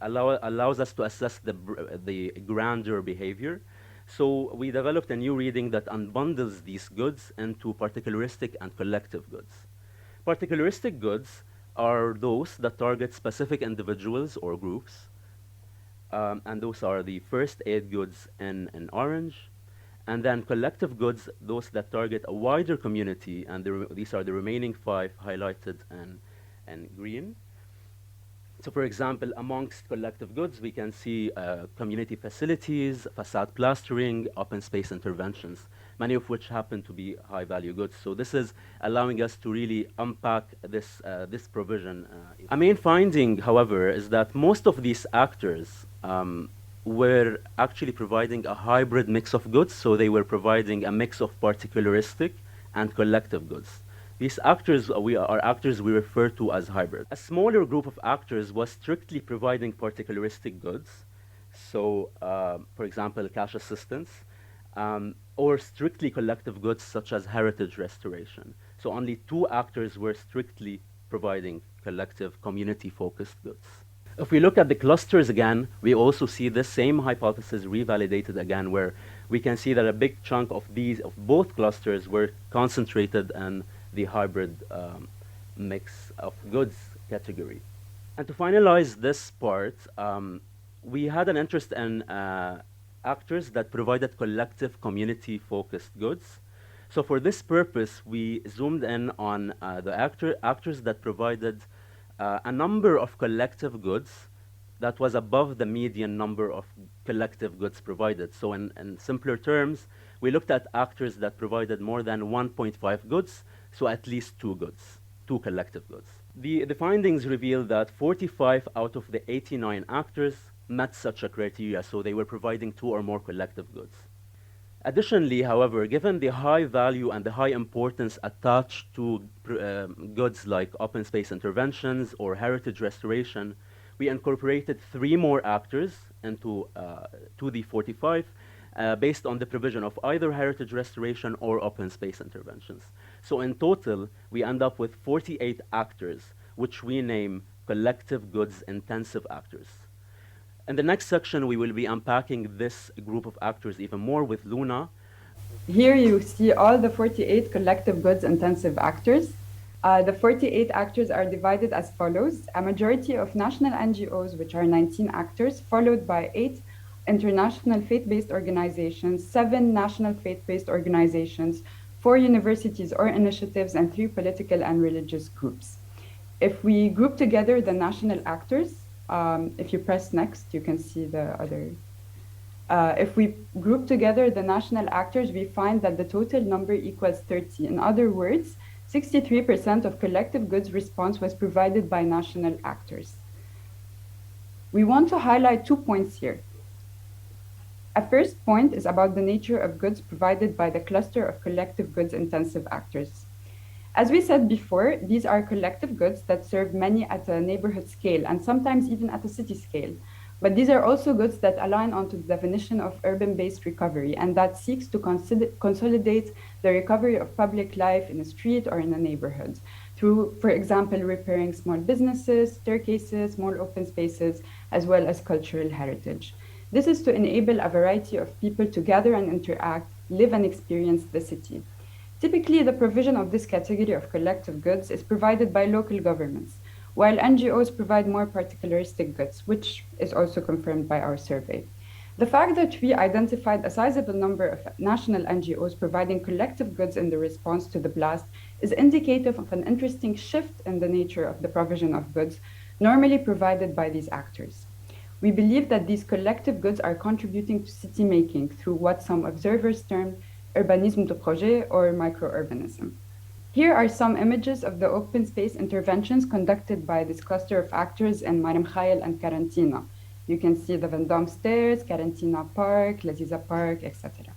allows us to assess the grander behavior. So we developed a new reading that unbundles these goods into particularistic and collective goods. Particularistic goods are those that target specific individuals or groups, and those are the first aid goods in orange. And then collective goods, those that target a wider community, and these are the remaining 5 highlighted in green. So for example, amongst collective goods, we can see community facilities, facade plastering, open space interventions, many of which happen to be high value goods. So this is allowing us to really unpack this provision. A main finding, however, is that most of these actors were actually providing a hybrid mix of goods, so they were providing a mix of particularistic and collective goods. These actors are actors we refer to as hybrid. A smaller group of actors was strictly providing particularistic goods, so for example, cash assistance, or strictly collective goods such as heritage restoration. So only 2 actors were strictly providing collective community-focused goods. If we look at the clusters again, we also see the same hypothesis revalidated again, where we can see that a big chunk of both clusters were concentrated in the hybrid mix of goods category. And to finalize this part, we had an interest in actors that provided collective community-focused goods. So for this purpose, we zoomed in on the actors that provided a number of collective goods that was above the median number of collective goods provided. So in simpler terms, we looked at actors that provided more than 1.5 goods, so at least 2 goods, 2 collective goods. The findings reveal that 45 out of the 89 actors met such a criteria, so they were providing 2 or more collective goods. Additionally, however, given the high value and the high importance attached to goods like open space interventions or heritage restoration, we incorporated 3 more actors into to the 45 based on the provision of either heritage restoration or open space interventions. So in total, we end up with 48 actors, which we name collective goods intensive actors. In the next section, we will be unpacking this group of actors even more with Luna. Here you see all the 48 collective goods intensive actors. The 48 actors are divided as follows: a majority of national NGOs, which are 19 actors, followed by 8 international faith-based organizations, 7 national faith-based organizations, 4 universities or initiatives, and 3 political and religious groups. If we group together the national actors, if you press next, you can see the other. If we group together the national actors, we find that the total number equals 30. In other words, 63% of collective goods response was provided by national actors. We want to highlight 2 points here. A first point is about the nature of goods provided by the cluster of collective goods intensive actors. As we said before, these are collective goods that serve many at a neighborhood scale and sometimes even at a city scale. But these are also goods that align onto the definition of urban-based recovery and that seeks to consolidate the recovery of public life in a street or in a neighborhood through, for example, repairing small businesses, staircases, small open spaces, as well as cultural heritage. This is to enable a variety of people to gather and interact, live and experience the city. Typically, the provision of this category of collective goods is provided by local governments, while NGOs provide more particularistic goods, which is also confirmed by our survey. The fact that we identified a sizable number of national NGOs providing collective goods in the response to the blast is indicative of an interesting shift in the nature of the provision of goods normally provided by these actors. We believe that these collective goods are contributing to city making through what some observers term urbanisme de projet or microurbanism. Here are some images of the open space interventions conducted by this cluster of actors in Mar Mikhael and Karantina. You can see the Vendôme Stairs, Karantina Park, Laziza Park, etc.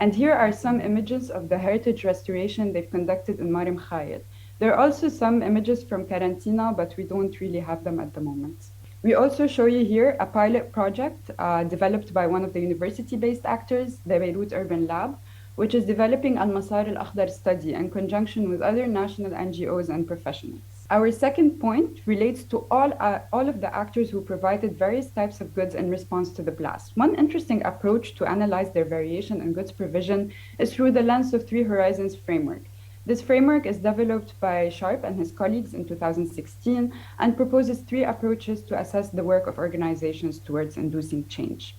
And here are some images of the heritage restoration they've conducted in Mar Mikhael. There are also some images from Karantina, but we don't really have them at the moment. We also show you here a pilot project developed by one of the university-based actors, the Beirut Urban Lab, which is developing Al-Masar al-Akhdar study in conjunction with other national NGOs and professionals. Our second point relates to all of the actors who provided various types of goods in response to the blast. One interesting approach to analyze their variation in goods provision is through the lens of Three Horizons framework. This framework is developed by Sharp and his colleagues in 2016 and proposes 3 approaches to assess the work of organizations towards inducing change.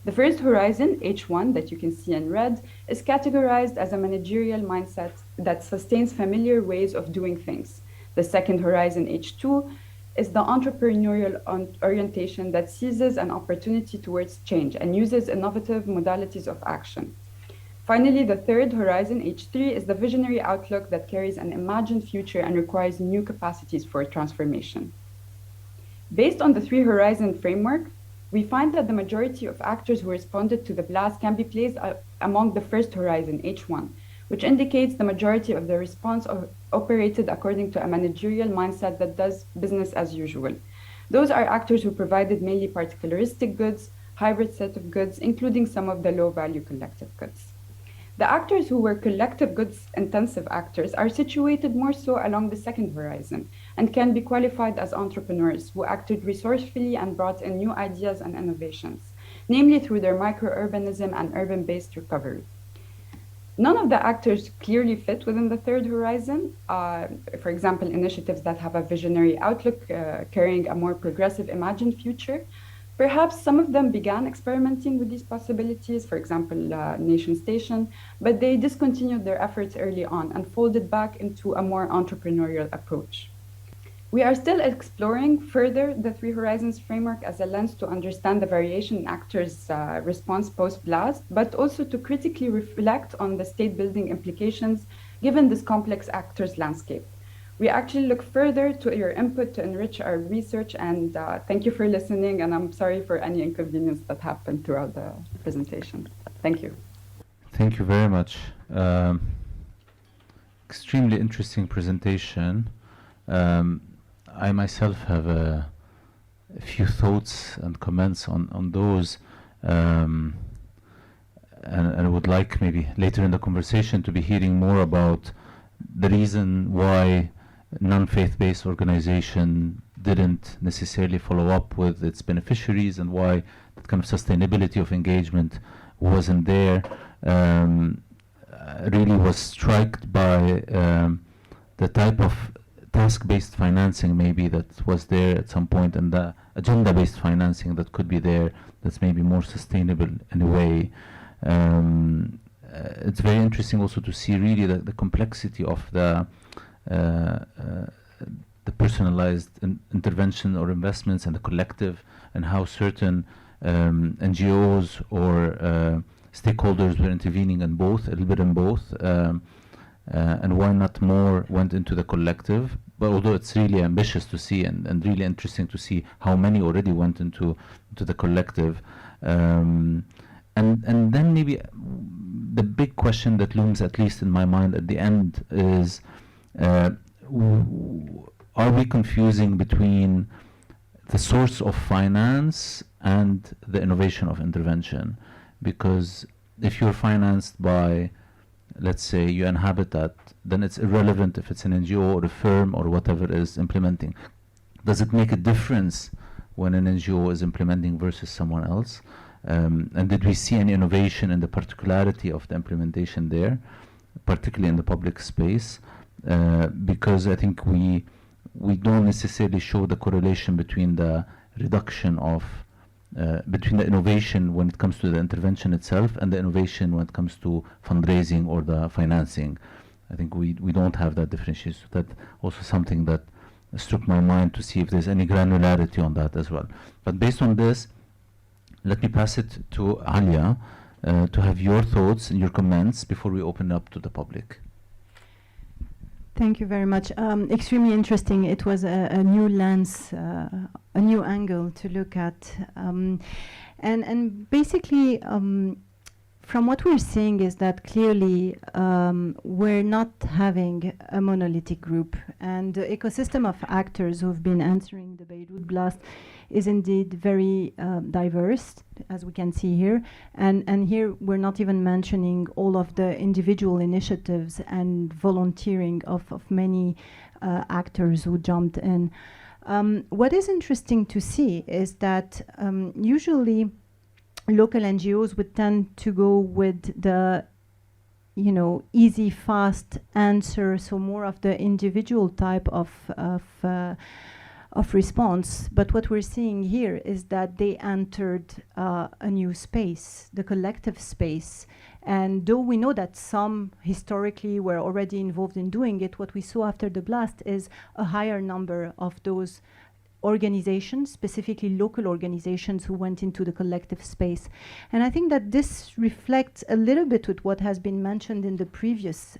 The first horizon, H1, that you can see in red, is categorized as a managerial mindset that sustains familiar ways of doing things. The second horizon, H2, is the entrepreneurial orientation that seizes an opportunity towards change and uses innovative modalities of action. Finally, the third horizon, H3, is the visionary outlook that carries an imagined future and requires new capacities for transformation. Based on the Three Horizon framework, we find that the majority of actors who responded to the blast can be placed among the first horizon, H1, which indicates the majority of the response operated according to a managerial mindset that does business as usual. Those are actors who provided mainly particularistic goods, hybrid set of goods, including some of the low-value collective goods. The actors who were collective goods intensive actors are situated more so along the second horizon and can be qualified as entrepreneurs who acted resourcefully and brought in new ideas and innovations, namely through their microurbanism and urban-based recovery. None of the actors clearly fit within the third horizon. For example, initiatives that have a visionary outlook, carrying a more progressive imagined future. Perhaps some of them began experimenting with these possibilities, for example, Nation Station, but they discontinued their efforts early on and folded back into a more entrepreneurial approach. We are still exploring further the Three Horizons framework as a lens to understand the variation in actors' response post-blast, but also to critically reflect on the state-building implications given this complex actors' landscape. We actually look further to your input to enrich our research, and thank you for listening, and I'm sorry for any inconvenience that happened throughout the presentation. Thank you. Thank you very much. Extremely interesting presentation. I myself have a few thoughts and comments on those, and I would like maybe later in the conversation to be hearing more about the reason why non-faith-based organization didn't necessarily follow up with its beneficiaries and why that kind of sustainability of engagement wasn't there. Really was struck by the type of task-based financing maybe that was there at some point, and the agenda-based financing that could be there that's maybe more sustainable in a way. It's very interesting also to see really the complexity of the personalized intervention or investments and the collective, and how certain NGOs or stakeholders were intervening in both, a little bit in both, and why not more went into the collective. But although it's really ambitious to see and really interesting to see how many already went into the collective. And then maybe the big question that looms, at least in my mind at the end, is are we confusing between the source of finance and the innovation of intervention? Because if you're financed by, let's say, UN Habitat, then it's irrelevant if it's an NGO or a firm or whatever is implementing. Does it make a difference when an NGO is implementing versus someone else? And did we see any innovation in the particularity of the implementation there, particularly in the public space? Because I think we don't necessarily show the correlation between the reduction of between the innovation when it comes to the intervention itself and the innovation when it comes to fundraising or the financing. I think we don't have that differentiation. So that also something that struck my mind to see if there's any granularity on that as well. But based on this, let me pass it to Alia to have your thoughts and your comments before we open up to the public. Thank you very much. Extremely interesting. It was a new lens, a new angle to look at. And basically, from what we're seeing is that clearly we're not having a monolithic group. And the ecosystem of actors who've been answering the Beirut blast is indeed very diverse, as we can see here. And here we're not even mentioning all of the individual initiatives and volunteering of many actors who jumped in. What is interesting to see is that usually local NGOs would tend to go with the easy, fast answer, so more of the individual type of response. But what we're seeing here is that they entered a new space, the collective space. And though we know that some historically were already involved in doing it, what we saw after the blast is a higher number of those organizations, specifically local organizations, who went into the collective space. And I think that this reflects a little bit with what has been mentioned in the previous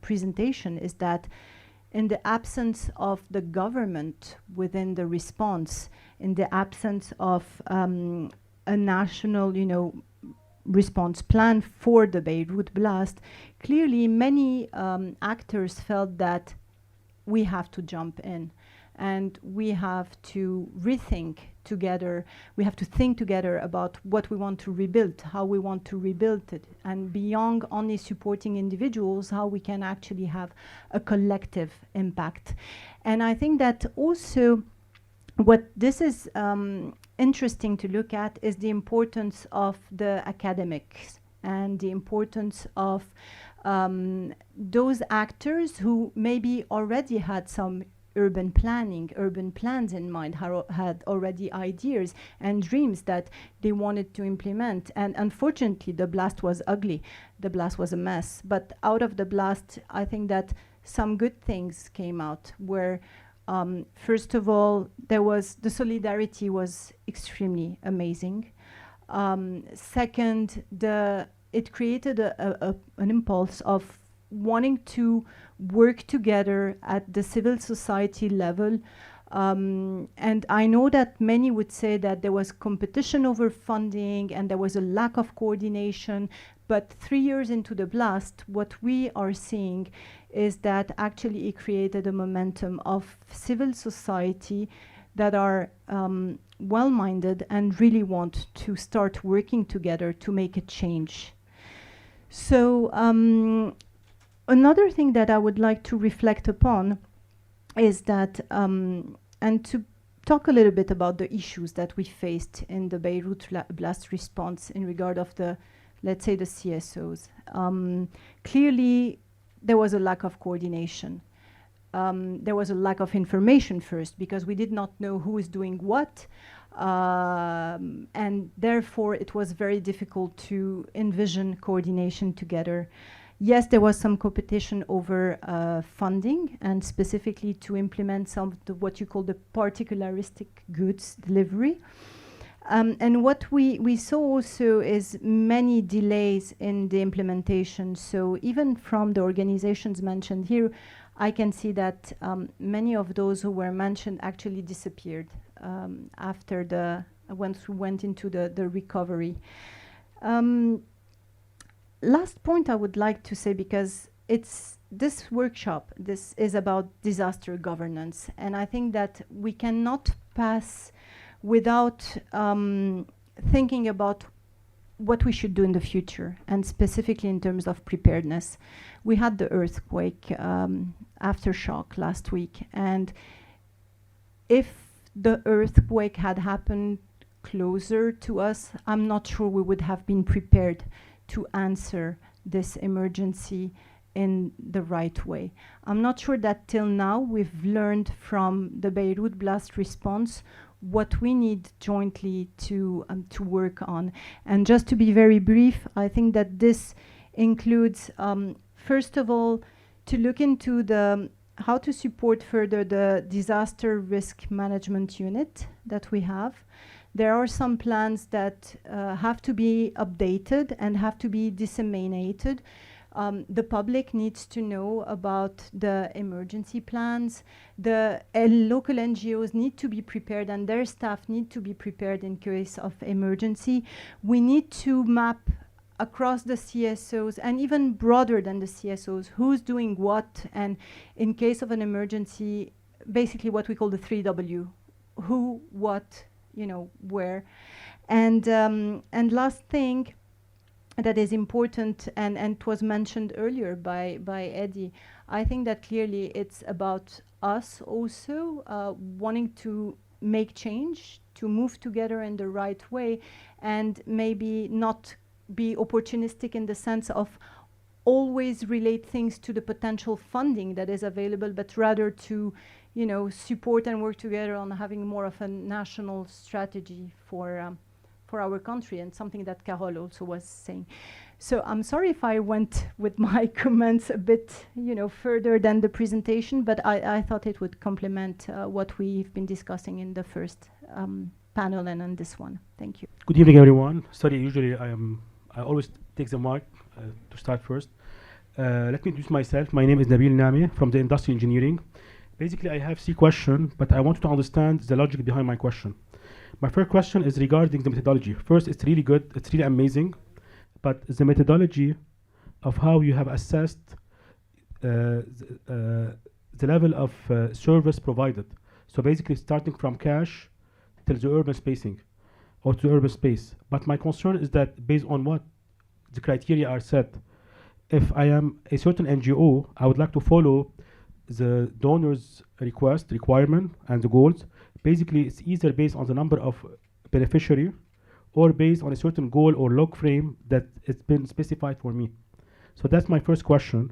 presentation, is that in the absence of the government within the response, in the absence of a national, response plan for the Beirut blast, clearly many actors felt that we have to jump in. And we have to rethink together, we have to think together about what we want to rebuild, how we want to rebuild it, and beyond only supporting individuals, how we can actually have a collective impact. And I think that also what this is interesting to look at is the importance of the academics and the importance of those actors who maybe already had some urban plans in mind, had already ideas and dreams that they wanted to implement. And unfortunately, the blast was ugly. The blast was a mess. But out of the blast, I think that some good things came out, where first of all, the solidarity was extremely amazing. Second, it created an impulse of wanting to work together at the civil society level. And I know that many would say that there was competition over funding and there was a lack of coordination. But 3 years into the blast, what we are seeing is that actually it created a momentum of civil society that are well-minded and really want to start working together to make a change. So another thing that I would like to reflect upon is that, and to talk a little bit about the issues that we faced in the Beirut blast response in regard of the, let's say, the CSOs. Clearly, there was a lack of coordination. There was a lack of information first, because we did not know who is doing what, and therefore it was very difficult to envision coordination together. Yes, there was some competition over funding, and specifically to implement some of the, what you call the particularistic goods delivery. And what we saw also is many delays in the implementation. So even from the organizations mentioned here, I can see that many of those who were mentioned actually disappeared after once we went into the recovery. Last point I would like to say, because this workshop, this is about disaster governance, and I think that we cannot pass without thinking about what we should do in the future, and specifically in terms of preparedness. We had the earthquake aftershock last week, and if the earthquake had happened closer to us, I'm not sure we would have been prepared to answer this emergency in the right way. I'm not sure that till now we've learned from the Beirut blast response what we need jointly to work on. And just to be very brief, I think that this includes, first of all, to look into how to support further the disaster risk management unit that we have. There are some plans that have to be updated and have to be disseminated. The public needs to know about the emergency plans. The local NGOs need to be prepared, and their staff need to be prepared in case of emergency. We need to map across the CSOs, and even broader than the CSOs, who's doing what, and in case of an emergency, basically what we call the 3W: who, what, where. And last thing that is important, and it was mentioned earlier by Eddie, I think that clearly it's about us also wanting to make change, to move together in the right way, and maybe not be opportunistic in the sense of always relate things to the potential funding that is available, but rather to support and work together on having more of a national strategy for our country, and something that Carol also was saying. So I'm sorry if I went with my comments a bit further than the presentation, but I thought it would complement what we've been discussing in the first panel and on this one. Thank you. Good evening, everyone. Sorry, usually I always take the mic to start first. Let me introduce myself. My name is Nabil Nami from the Industrial Engineering. Basically, I have 3 questions, but I want to understand the logic behind my question. My first question is regarding the methodology. First, it's really good, it's really amazing, but the methodology of how you have assessed the level of service provided. So basically starting from cash till the urban spacing or to urban space. But my concern is that based on what the criteria are set, if I am a certain NGO, I would like to follow the donor's requirement and the goals. Basically, it's either based on the number of beneficiary or based on a certain goal or log frame that it's been specified for me. So that's my first question.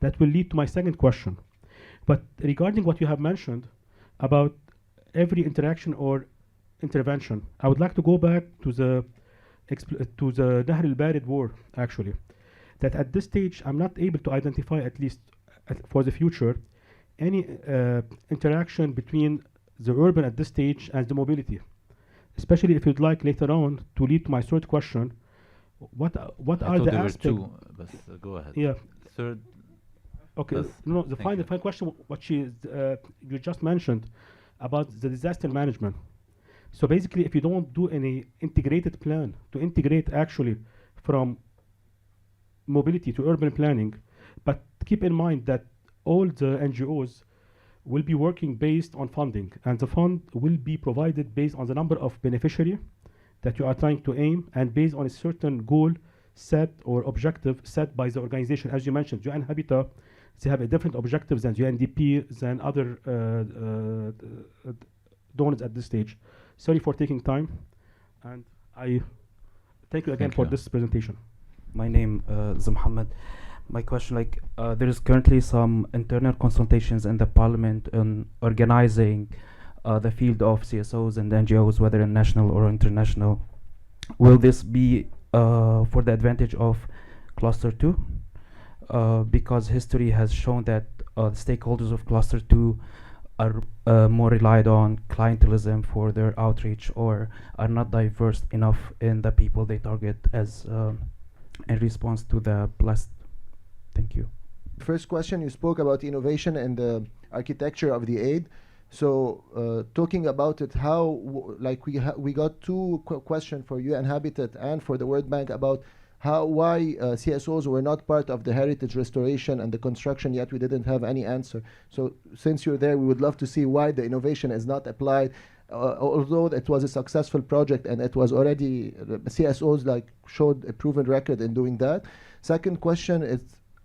That will lead to my second question. But regarding what you have mentioned about every interaction or intervention, I would like to go back to the Nahr al-Barid war, actually. That at this stage, I'm not able to identify, at least for the future, any interaction between the urban at this stage and the mobility. Especially if you'd like later on to lead to my third question, what are the aspects? Two, but go ahead. Yeah. Third. Okay. No, the final question, what you just mentioned about the disaster management. So basically, if you don't do any integrated plan to integrate actually from mobility to urban planning, but keep in mind that all the NGOs will be working based on funding, and the fund will be provided based on the number of beneficiary that you are trying to aim, and based on a certain goal set or objective set by the organization. As you mentioned, UN Habitat, they have a different objectives than UNDP, than other donors at this stage. Sorry for taking time, and I thank you again for this presentation. My name is Mohammed. My question, there is currently some internal consultations in the parliament on organizing the field of CSOs and NGOs, whether in national or international. Will this be for the advantage of Cluster 2? Because history has shown that the stakeholders of Cluster 2 are more relied on clientelism for their outreach, or are not diverse enough in the people they target as in response to the blast. Thank you. First question, you spoke about innovation and the architecture of the aid. So talking about it, how we got two questions for UN Habitat and for the World Bank about why CSOs were not part of the heritage restoration and the construction, yet we didn't have any answer. So since you're there, we would love to see why the innovation is not applied, although it was a successful project and it was already, CSOs showed a proven record in doing that. Second question is,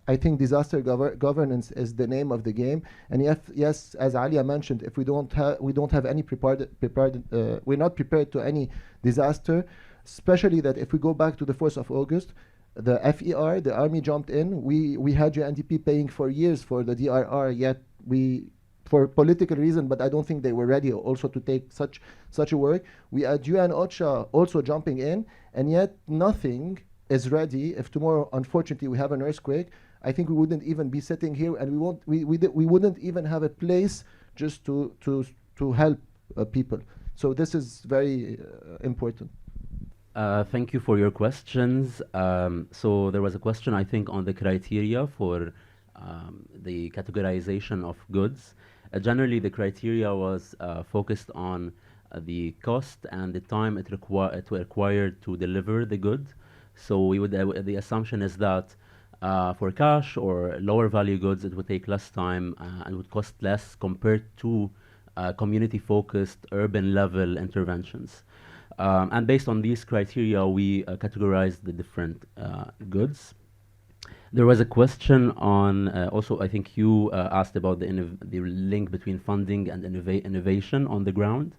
I think disaster governance is the name of the game. And yes, as Alia mentioned, if we don't have any we're not prepared to any disaster, especially that if we go back to the 4th of August, the FER, the army jumped in. We had UNDP paying for years for the DRR, yet for political reason, but I don't think they were ready also to take such a work. We had UN OCHA also jumping in, and yet nothing is ready. If tomorrow, unfortunately, we have an earthquake, I think we wouldn't even be sitting here, and we wouldn't even have a place just to help people. So this is very important. Thank you for your questions. So there was a question, I think, on the criteria for the categorization of goods. Generally, the criteria was focused on the cost and the time it required to deliver the good. So we would the assumption is that for cash or lower value goods, it would take less time and would cost less compared to community-focused urban level interventions. And based on these criteria, we categorized the different goods. There was a question on, also I think you asked about the link between funding and innovation on the ground.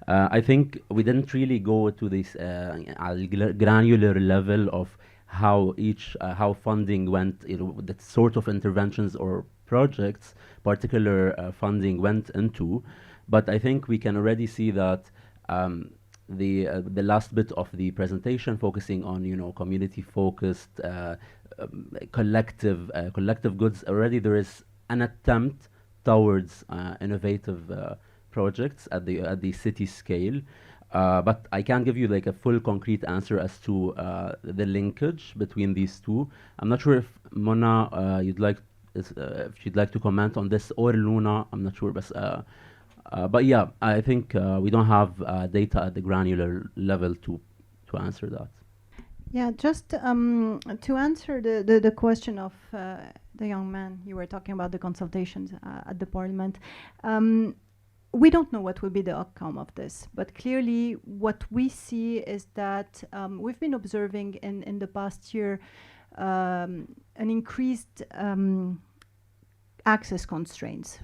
I think we didn't really go to this granular level of how how funding went, the sort of interventions or projects particular funding went into. But I think we can already see that the last bit of the presentation focusing on community-focused collective goods, already there is an attempt towards innovative projects at the city scale, but I can't give you a full concrete answer as to the linkage between these two. I'm not sure if Mona if you'd like to comment on this, or Luna, I'm not sure, but yeah, I think we don't have data at the granular level to answer that. Yeah, just to answer the question of the young man, you were talking about the consultations at the parliament. We don't know what will be the outcome of this, but clearly what we see is that we've been observing in the past year an increased access constraints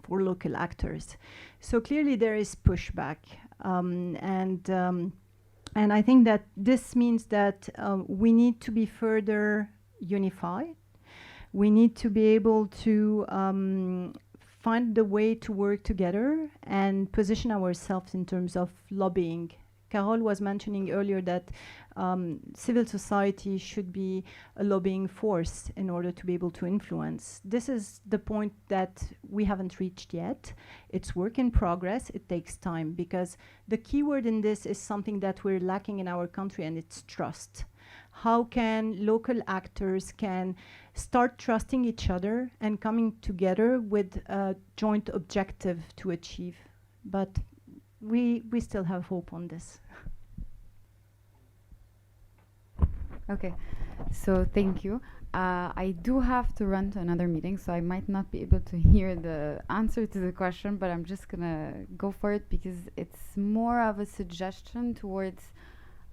for local actors. So clearly there is pushback, and I think that this means that we need to be further unify. We need to be able to find the way to work together and position ourselves in terms of lobbying. Carol was mentioning earlier that civil society should be a lobbying force in order to be able to influence. This is the point that we haven't reached yet. It's work in progress. It takes time, because the key word in this is something that we're lacking in our country, and it's trust. How can local actors can start trusting each other and coming together with a joint objective to achieve? But we still have hope on this. Okay, so thank you. I do have to run to another meeting, so I might not be able to hear the answer to the question, but I'm just gonna go for it because it's more of a suggestion towards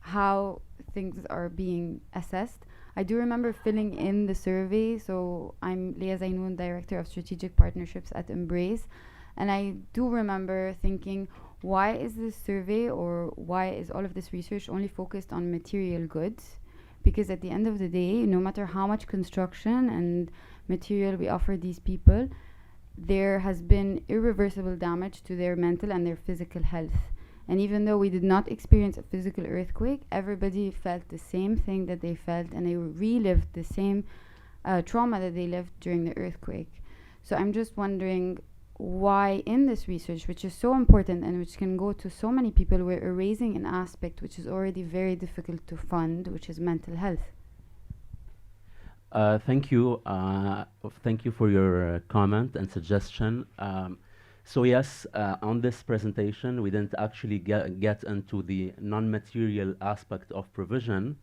how things are being assessed. I do remember filling in the survey, so I'm Leah Zainoun, Director of Strategic Partnerships at Embrace, and I do remember thinking, why is this survey, or why is all of this research only focused on material goods? Because at the end of the day, no matter how much construction and material we offer these people, there has been irreversible damage to their mental and their physical health. And even though we did not experience a physical earthquake, everybody felt the same thing that they felt, and they relived the same trauma that they lived during the earthquake. So I'm just wondering why in this research, which is so important and which can go to so many people, we're erasing an aspect which is already very difficult to fund, which is mental health. Thank you. Thank you for your comment and suggestion. So yes, on this presentation, we didn't actually get into the non-material aspect of provision,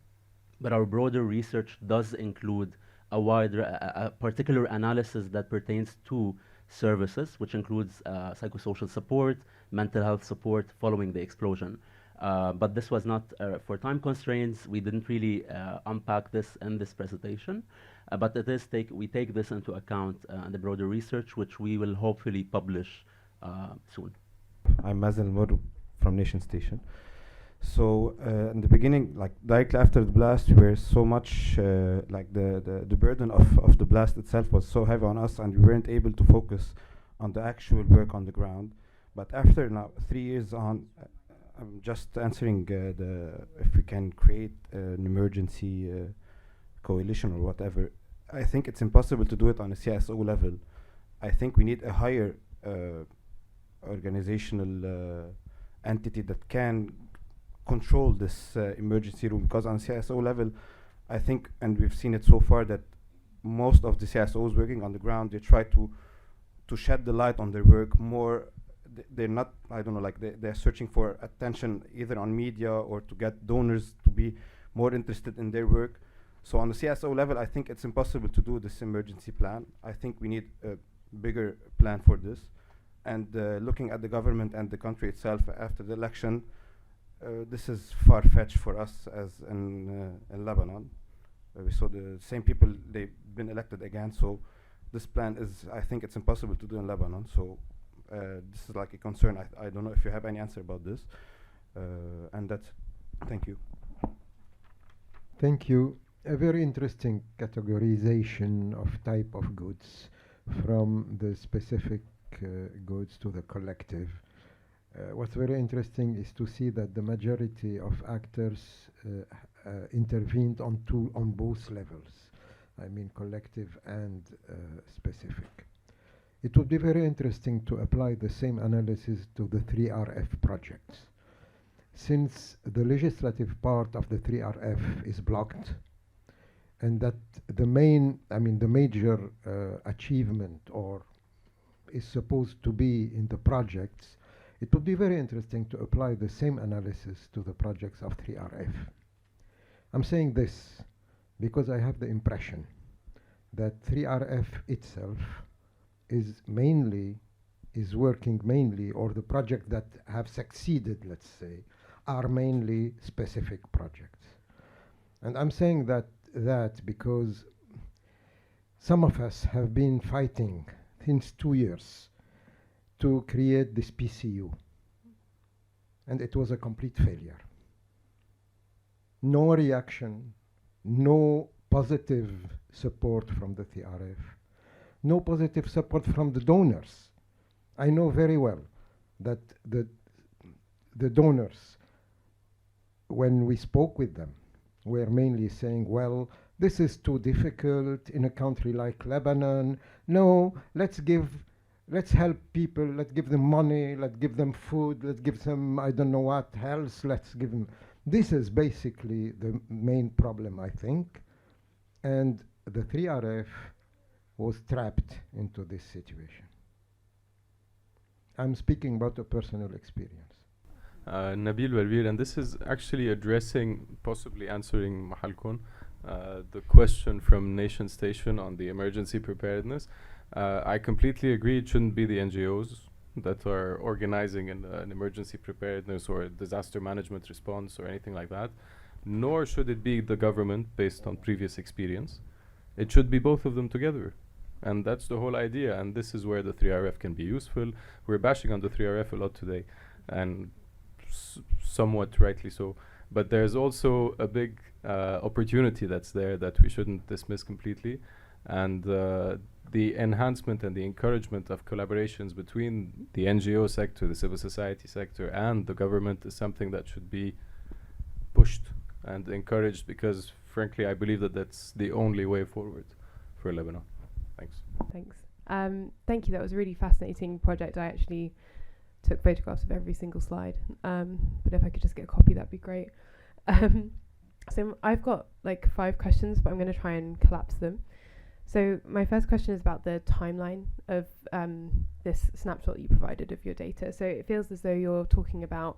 but our broader research does include a wider, a particular analysis that pertains to services, which includes psychosocial support, mental health support following the explosion. But this was not, for time constraints, we didn't really unpack this in this presentation. But it is we take this into account in the broader research, which we will hopefully publish soon. I'm Mazen Mour from Nation Station. So in the beginning, like directly after the blast, we were so much like the burden of the blast itself was so heavy on us, and we weren't able to focus on the actual work on the ground. But after now 3 years on, I'm just answering if we can create an emergency coalition or whatever. I think it's impossible to do it on a CSO level. I think we need a higher organizational entity that can control this emergency room, because on CSO level, I think, and we've seen it so far, that most of the CSOs working on the ground, they try to shed the light on their work more. They're not, I don't know, like they're searching for attention either on media or to get donors to be more interested in their work. So on the CSO level, I think it's impossible to do this emergency plan. I think we need a bigger plan for this. And looking at the government and the country itself after the election, this is far-fetched for us as in Lebanon. We saw the same people, they've been elected again, so this plan is, I think it's impossible to do in Lebanon. So this is like a concern. I don't know if you have any answer about this. And that's, thank you. Thank you. A very interesting categorization of type of goods, from the specific goods to the collective. What's very interesting is to see that the majority of actors intervened on both levels. I mean collective and specific. It would be very interesting to apply the same analysis to the 3RF projects. Since the legislative part of the 3RF is blocked, and that the major achievement or is supposed to be in the projects, it would be very interesting to apply the same analysis to the projects of 3RF. I'm saying this because I have the impression that 3RF itself is working mainly, or the projects that have succeeded, let's say, are mainly specific projects. And I'm saying that because some of us have been fighting since 2 years to create this PCU, and it was a complete failure. No reaction, no positive support from the TRF, no positive support from the donors. I know very well that the donors, when we spoke with them, were mainly saying, well, this is too difficult in a country like Lebanon. No, let's help people, let's give them money, let's give them food, let's give them, I don't know what else, let's give them. This is basically the main problem, I think. And the 3RF was trapped into this situation. I'm speaking about a personal experience. Nabil Walbir, and this is actually addressing, possibly answering Mahalkun, the question from Nation Station on the emergency preparedness. I completely agree it shouldn't be the NGOs that are organizing an emergency preparedness or a disaster management response or anything like that, nor should it be the government based on previous experience. It should be both of them together. And that's the whole idea, and this is where the 3RF can be useful. We're bashing on the 3RF a lot today, and somewhat rightly so. But there's also a big opportunity that's there that we shouldn't dismiss completely. And the enhancement and the encouragement of collaborations between the NGO sector, the civil society sector, and the government is something that should be pushed and encouraged, because frankly I believe that that's the only way forward for Lebanon. Thanks. Thanks. Thank you. That was a really fascinating project. I actually took photographs of every single slide. But if I could just get a copy, that'd be great. So I've got like 5 questions, but I'm going to try and collapse them. So my first question is about the timeline of this snapshot that you provided of your data. So it feels as though you're talking about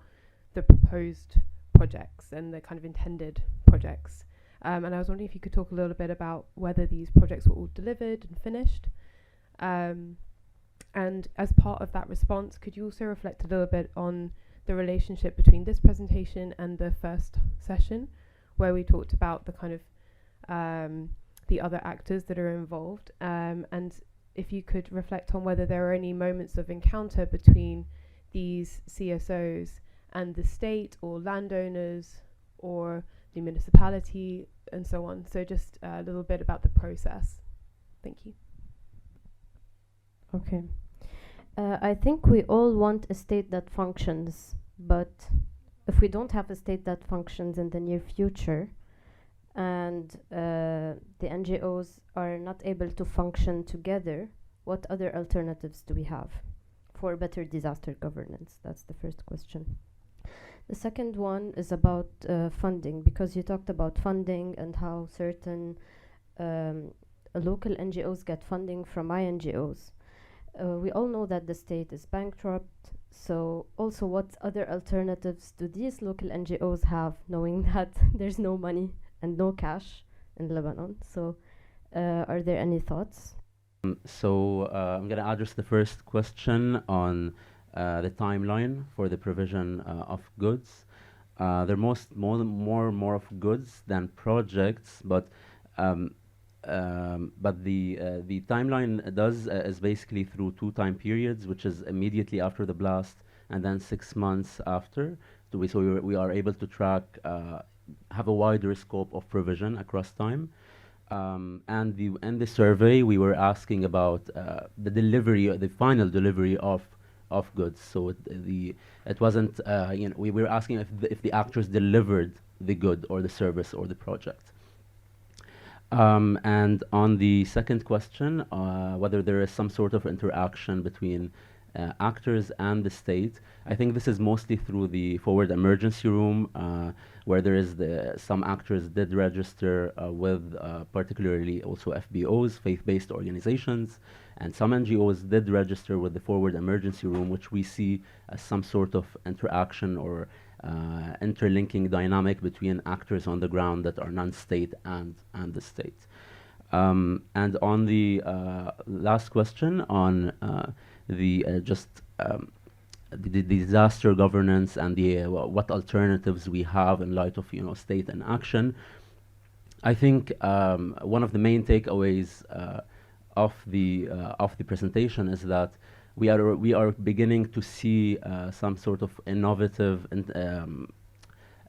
the proposed projects and the kind of intended projects. And I was wondering if you could talk a little bit about whether these projects were all delivered and finished. And as part of that response, could you also reflect a little bit on the relationship between this presentation and the first session, where we talked about the kind of the other actors that are involved, and if you could reflect on whether there are any moments of encounter between these CSOs and the state or landowners or the municipality and so on. So just a little bit about the process. Thank you. Okay. I think we all want a state that functions, but if we don't have a state that functions in the near future, and the NGOs are not able to function together, what other alternatives do we have for better disaster governance? That's the first question. The second one is about funding, because you talked about funding and how certain local NGOs get funding from INGOs. We all know that the state is bankrupt, so also what other alternatives do these local NGOs have, knowing that there's no money and no cash in Lebanon? So are there any thoughts? So I'm going to address the first question on the timeline for the provision of goods. There are more of goods than projects, but the timeline is basically through 2 time periods, which is immediately after the blast and then 6 months after. So we are able to track, have a wider scope of provision across time. And in the survey, we were asking about the delivery, the final delivery of goods. So it wasn't, we were asking if the actors delivered the good or the service or the project. And on the second question, whether there is some sort of interaction between actors and the state, I think this is mostly through the forward emergency room, where there is some actors did register with particularly also FBOs, faith-based organizations, and some NGOs did register with the forward emergency room, which we see as some sort of interaction or interlinking dynamic between actors on the ground that are non-state and the state. And on the last question on the disaster governance and the what alternatives we have in light of state and action, I think one of the main takeaways of the presentation is that we are beginning to see some sort of innovative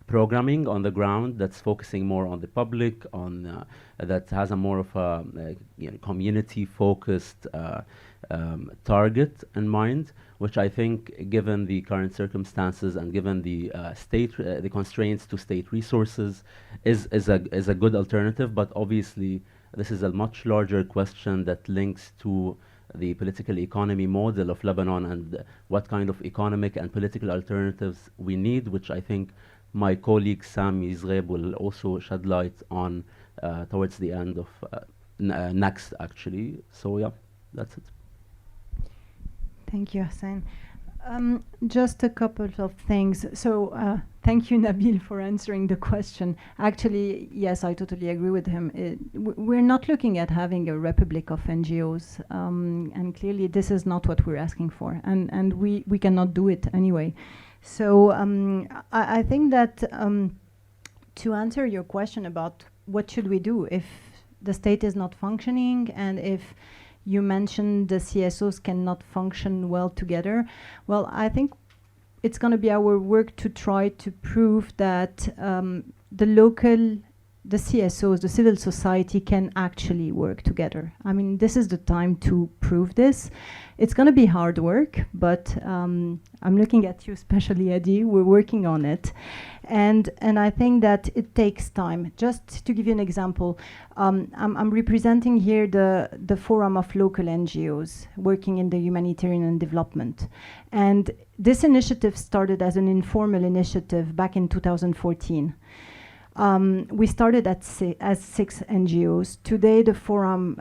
programming on the ground that's focusing more on the public, on that has a more of a community-focused target in mind, which I think, given the current circumstances and given the the constraints to state resources, is a good alternative. But obviously, this is a much larger question that links to the political economy model of Lebanon and what kind of economic and political alternatives we need, which I think my colleague Sami Zgheb will also shed light on towards the end of next, actually. So yeah, that's it. Thank you, Hassan. Just a couple of things. So thank you, Nabil, for answering the question. Actually, yes, I totally agree with him. We're not looking at having a republic of NGOs, and clearly this is not what we're asking for, and we cannot do it anyway. So I think that to answer your question about what should we do if the state is not functioning, and if you mentioned the CSOs cannot function well together. Well, I think it's going to be our work to try to prove that the CSOs, the civil society, can actually work together. I mean, this is the time to prove this. It's going to be hard work, but I'm looking at you, especially Eddie. We're working on it. And I think that it takes time. Just to give you an example, I'm representing here the Forum of Local NGOs working in the humanitarian and development. And this initiative started as an informal initiative back in 2014. We started as 6 NGOs. Today, the forum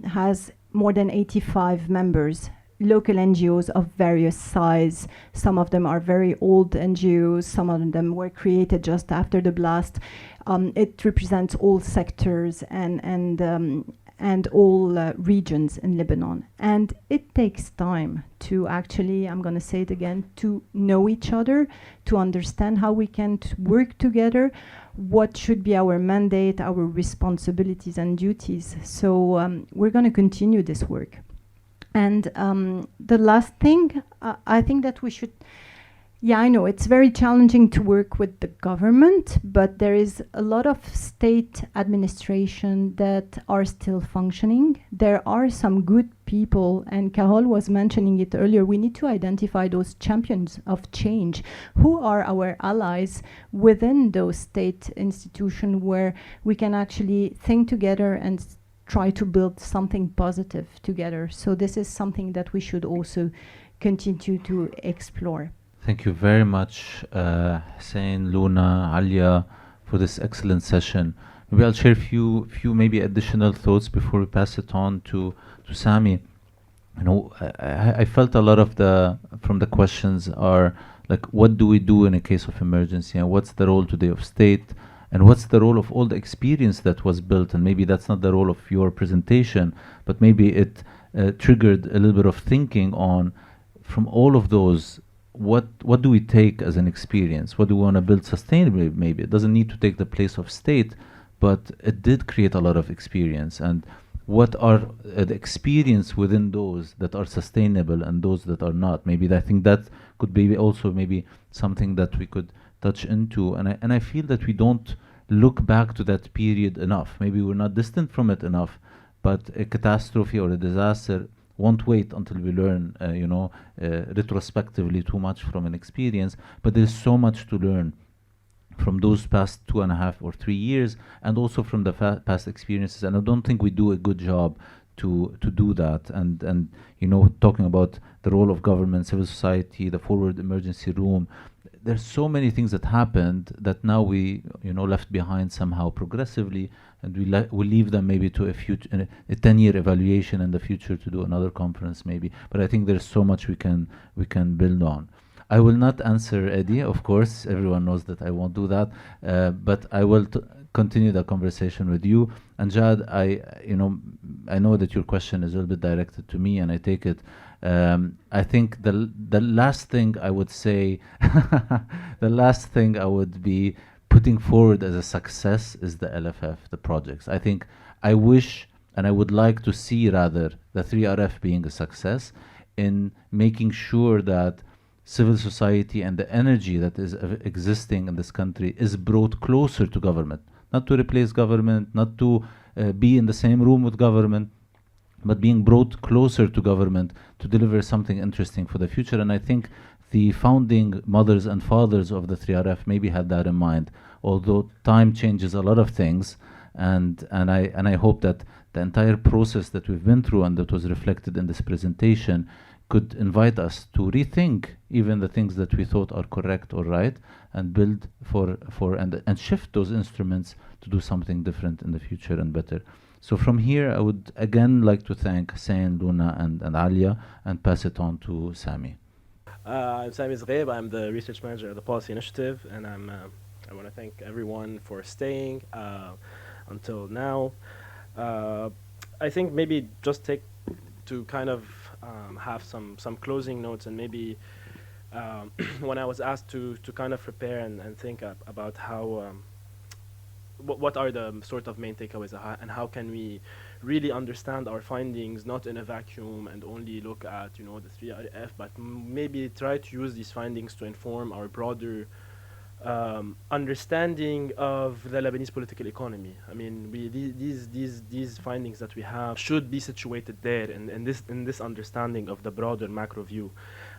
has more than 85 members, local NGOs of various size. Some of them are very old NGOs. Some of them were created just after the blast. It represents all sectors and all regions in Lebanon. And it takes time to actually, I'm going to say it again, to know each other, to understand how we can work together, what should be our mandate, our responsibilities and duties. So we're going to continue this work. And the last thing, I think that we should, yeah, I know it's very challenging to work with the government, but there is a lot of state administration that are still functioning. There are some good people, and Carol was mentioning it earlier. We need to identify those champions of change. Who are our allies within those state institutions where we can actually think together and try to build something positive together? So this is something that we should also continue to explore. Thank you very much, Hussein, Luna, Alia, for this excellent session. Maybe I'll share a few maybe additional thoughts before we pass it on to Sami. You know, I felt a lot of from the questions are like, what do we do in a case of emergency, and what's the role today of state, and what's the role of all the experience that was built? And maybe that's not the role of your presentation, but maybe it triggered a little bit of thinking on, from all of those, what do we take as an experience? What do we want to build sustainably? Maybe it doesn't need to take the place of state, but it did create a lot of experience. And what are the experience within those that are sustainable and those that are not? Maybe I think that could be also maybe something that we could touch into. And I feel that we don't look back to that period enough. Maybe we're not distant from it enough, but a catastrophe or a disaster won't wait until we learn, retrospectively too much from an experience. But there's so much to learn from those past 2.5 or 3 years, and also from the past experiences. And I don't think we do a good job to do that. And talking about the role of government, civil society, the forward emergency room, there's so many things that happened that now we left behind somehow progressively, and we leave them maybe to a 10-year evaluation in the future to do another conference maybe. But I think there's so much we can build on. I will not answer Eddie, of course. Everyone knows that I won't do that. But I will continue the conversation with you. And Jad, I know that your question is a little bit directed to me, and I take it. I think the last thing I would say, the last thing I would be putting forward as a success is the LFF, the projects. I think I wish, and I would like to see rather, the 3RF being a success in making sure that civil society and the energy that is existing in this country is brought closer to government, not to replace government, not to be in the same room with government, but being brought closer to government to deliver something interesting for the future. And I think the founding mothers and fathers of the 3RF maybe had that in mind, although time changes a lot of things. And I hope that the entire process that we've been through and that was reflected in this presentation could invite us to rethink even the things that we thought are correct or right, and build and shift those instruments to do something different in the future and better. So from here, I would again like to thank Hussein, Luna, and Alia, and pass it on to Sami. I'm Sami Zghaib. I'm the research manager of the Policy Initiative, and I want to thank everyone for staying until now. I think maybe just take to kind of have some closing notes, and maybe when I was asked to kind of prepare and think about how what are the sort of main takeaways and how can we really understand our findings not in a vacuum and only look at the 3RF, but maybe try to use these findings to inform our broader understanding of the Lebanese political economy. I mean, these findings that we have should be situated there in this understanding of the broader macro view.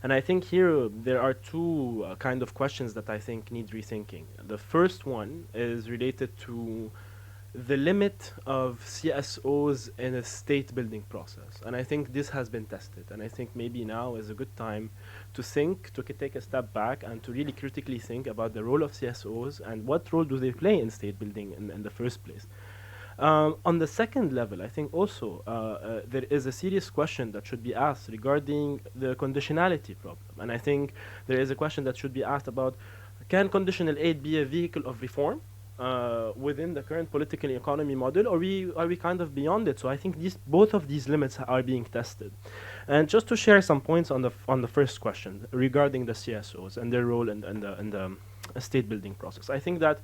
And I think here there are two kind of questions that I think need rethinking. The first one is related to the limit of CSOs in a state building process. And I think this has been tested. And I think maybe now is a good time to take a step back and to really critically think about the role of CSOs and what role do they play in state building in the first place. On the second level, I think also there is a serious question that should be asked regarding the conditionality problem. And I think there is a question that should be asked about, can conditional aid be a vehicle of reform within the current political economy model, or are we kind of beyond it? So I think both of these limits are being tested. And just to share some points on the first question regarding the CSOs and their role in the state building process, I think that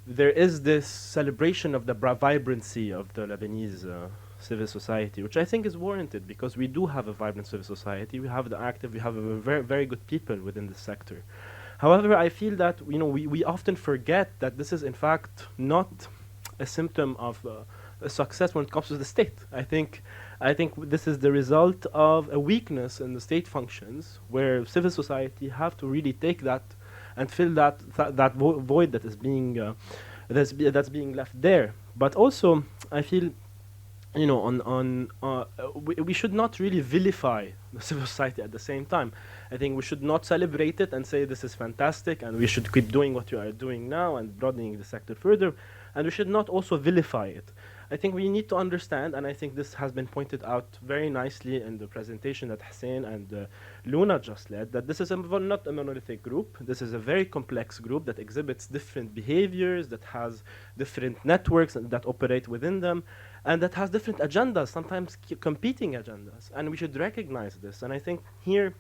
there is this celebration of the vibrancy of the Lebanese civil society, which I think is warranted because we do have a vibrant civil society. We have the active, we have a very, very good people within this sector. However, I feel that we often forget that this is in fact not a symptom of a success when it comes to the state. I think this is the result of a weakness in the state functions, where civil society have to really take that and fill that void that is being that's being left there. But also, I feel, we should not really vilify the civil society at the same time. I think we should not celebrate it and say this is fantastic and we should keep doing what you are doing now and broadening the sector further, and we should not also vilify it. I think we need to understand, and I think this has been pointed out very nicely in the presentation that Hussein and Luna just led, that this is not a monolithic group. This is a very complex group that exhibits different behaviors, that has different networks that operate within them, and that has different agendas, sometimes competing agendas. And we should recognize this. And I think here,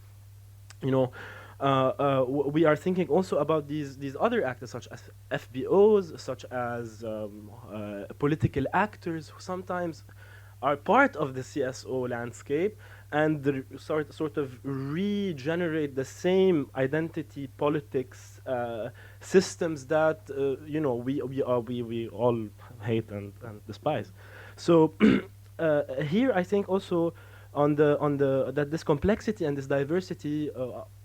we are thinking also about these other actors, such as FBOs, such as political actors, who sometimes are part of the CSO landscape and sort of regenerate the same identity politics systems that we all hate and despise. So here, I think also that this complexity and this diversity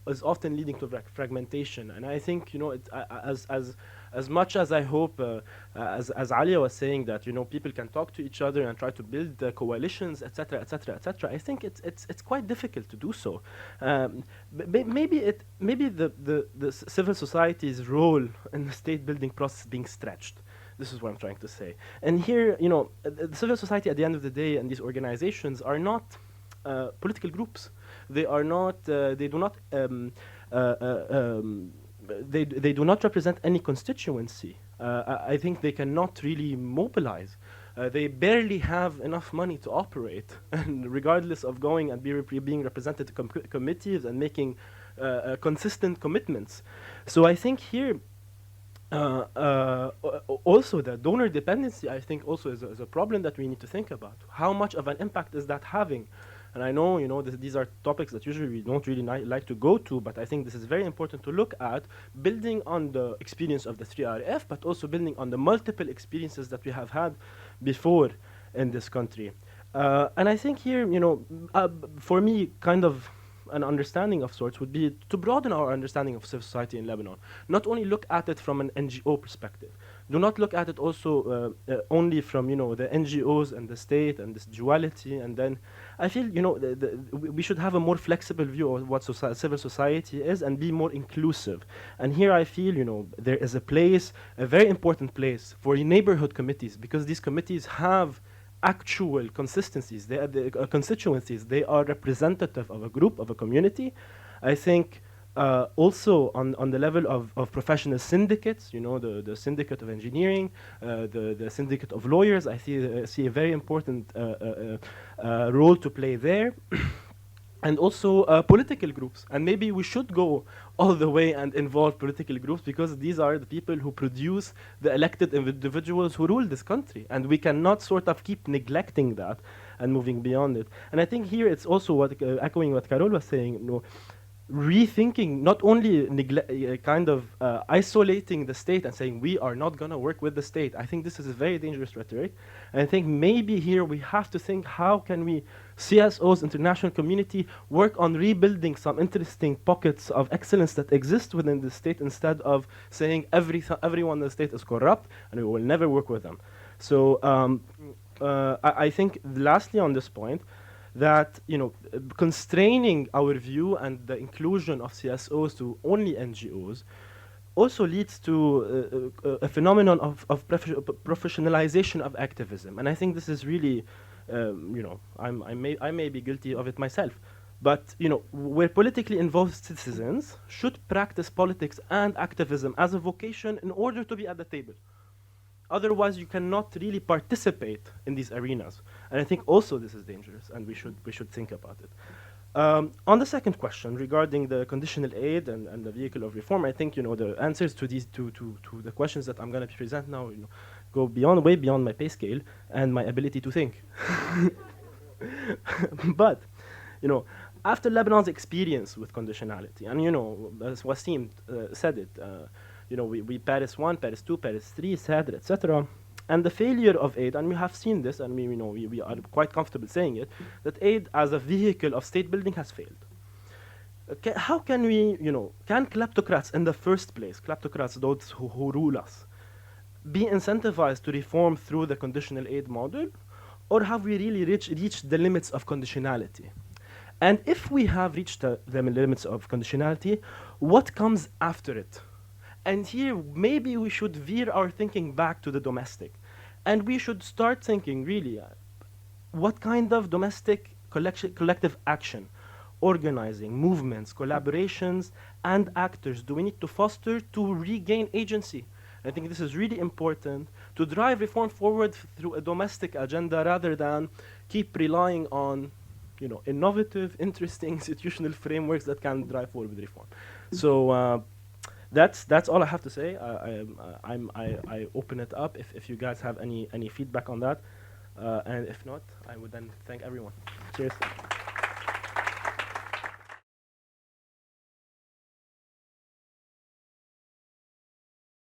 is often leading to fragmentation. And I think as much as I hope, as Alia was saying, that people can talk to each other and try to build coalitions, etc., etc., etc. I think it's quite difficult to do so. Maybe the civil society's role in the state building process being stretched. This is what I'm trying to say. And here, the civil society at the end of the day and these organizations are not political groups. They are not. They do not. They do not represent any constituency. I think they cannot really mobilize. They barely have enough money to operate, and regardless of going and being represented to committees and making consistent commitments. So I think here. Also, the donor dependency, I think, also is a problem that we need to think about. How much of an impact is that having? And I know, these are topics that usually we don't really like to go to, but I think this is very important to look at, building on the experience of the 3RF, but also building on the multiple experiences that we have had before in this country. And I think here, for me, kind of an understanding of sorts would be to broaden our understanding of civil society in Lebanon. Not only look at it from an NGO perspective. Do not look at it also only from, the NGOs and the state and this duality. And then I feel, we should have a more flexible view of what civil society is and be more inclusive. And here I feel, there is a place, a very important place for neighborhood committees, because these committees have actual consistencies. They are constituencies. They are representative of a group, of a community. I think also on the level of professional syndicates, the syndicate of engineering, the syndicate of lawyers, I see a very important role to play there. And also political groups. And maybe we should go all the way and involve political groups, because these are the people who produce the elected individuals who rule this country. And we cannot sort of keep neglecting that and moving beyond it. And I think here it's also what, echoing what Carol was saying, rethinking, not only isolating the state and saying we are not going to work with the state. I think this is a very dangerous rhetoric. And I think maybe here we have to think, how can we, CSOs, international community, work on rebuilding some interesting pockets of excellence that exist within the state, instead of saying everyone in the state is corrupt and we will never work with them. So I think lastly on this point, that constraining our view and the inclusion of CSOs to only NGOs also leads to a phenomenon of professionalization of activism. And I think this is really, I may be guilty of it myself, but where politically involved citizens should practice politics and activism as a vocation in order to be at the table. Otherwise, you cannot really participate in these arenas. And I think also this is dangerous, and we should think about it. On the second question regarding the conditional aid and the vehicle of reform, I think the answers to these to the questions that I'm going to present now go way beyond my pay scale and my ability to think. But after Lebanon's experience with conditionality, and as Wasim said it. We Paris 1, Paris 2, Paris 3, Sadr, etc. And the failure of aid, and we have seen this, and we are quite comfortable saying it, that aid as a vehicle of state building has failed. How can we, can kleptocrats in the first place, kleptocrats, those who rule us, be incentivized to reform through the conditional aid model? Or have we really reached the limits of conditionality? And if we have reached the limits of conditionality, what comes after it? And here, maybe we should veer our thinking back to the domestic. And we should start thinking, really, what kind of domestic collective action, organizing, movements, collaborations, and actors do we need to foster to regain agency? I think this is really important to drive reform forward through a domestic agenda rather than keep relying on innovative, interesting institutional frameworks that can drive forward reform. So, that's all I have to say. I open it up if you guys have any feedback on that, and if not, I would then thank everyone. Cheers.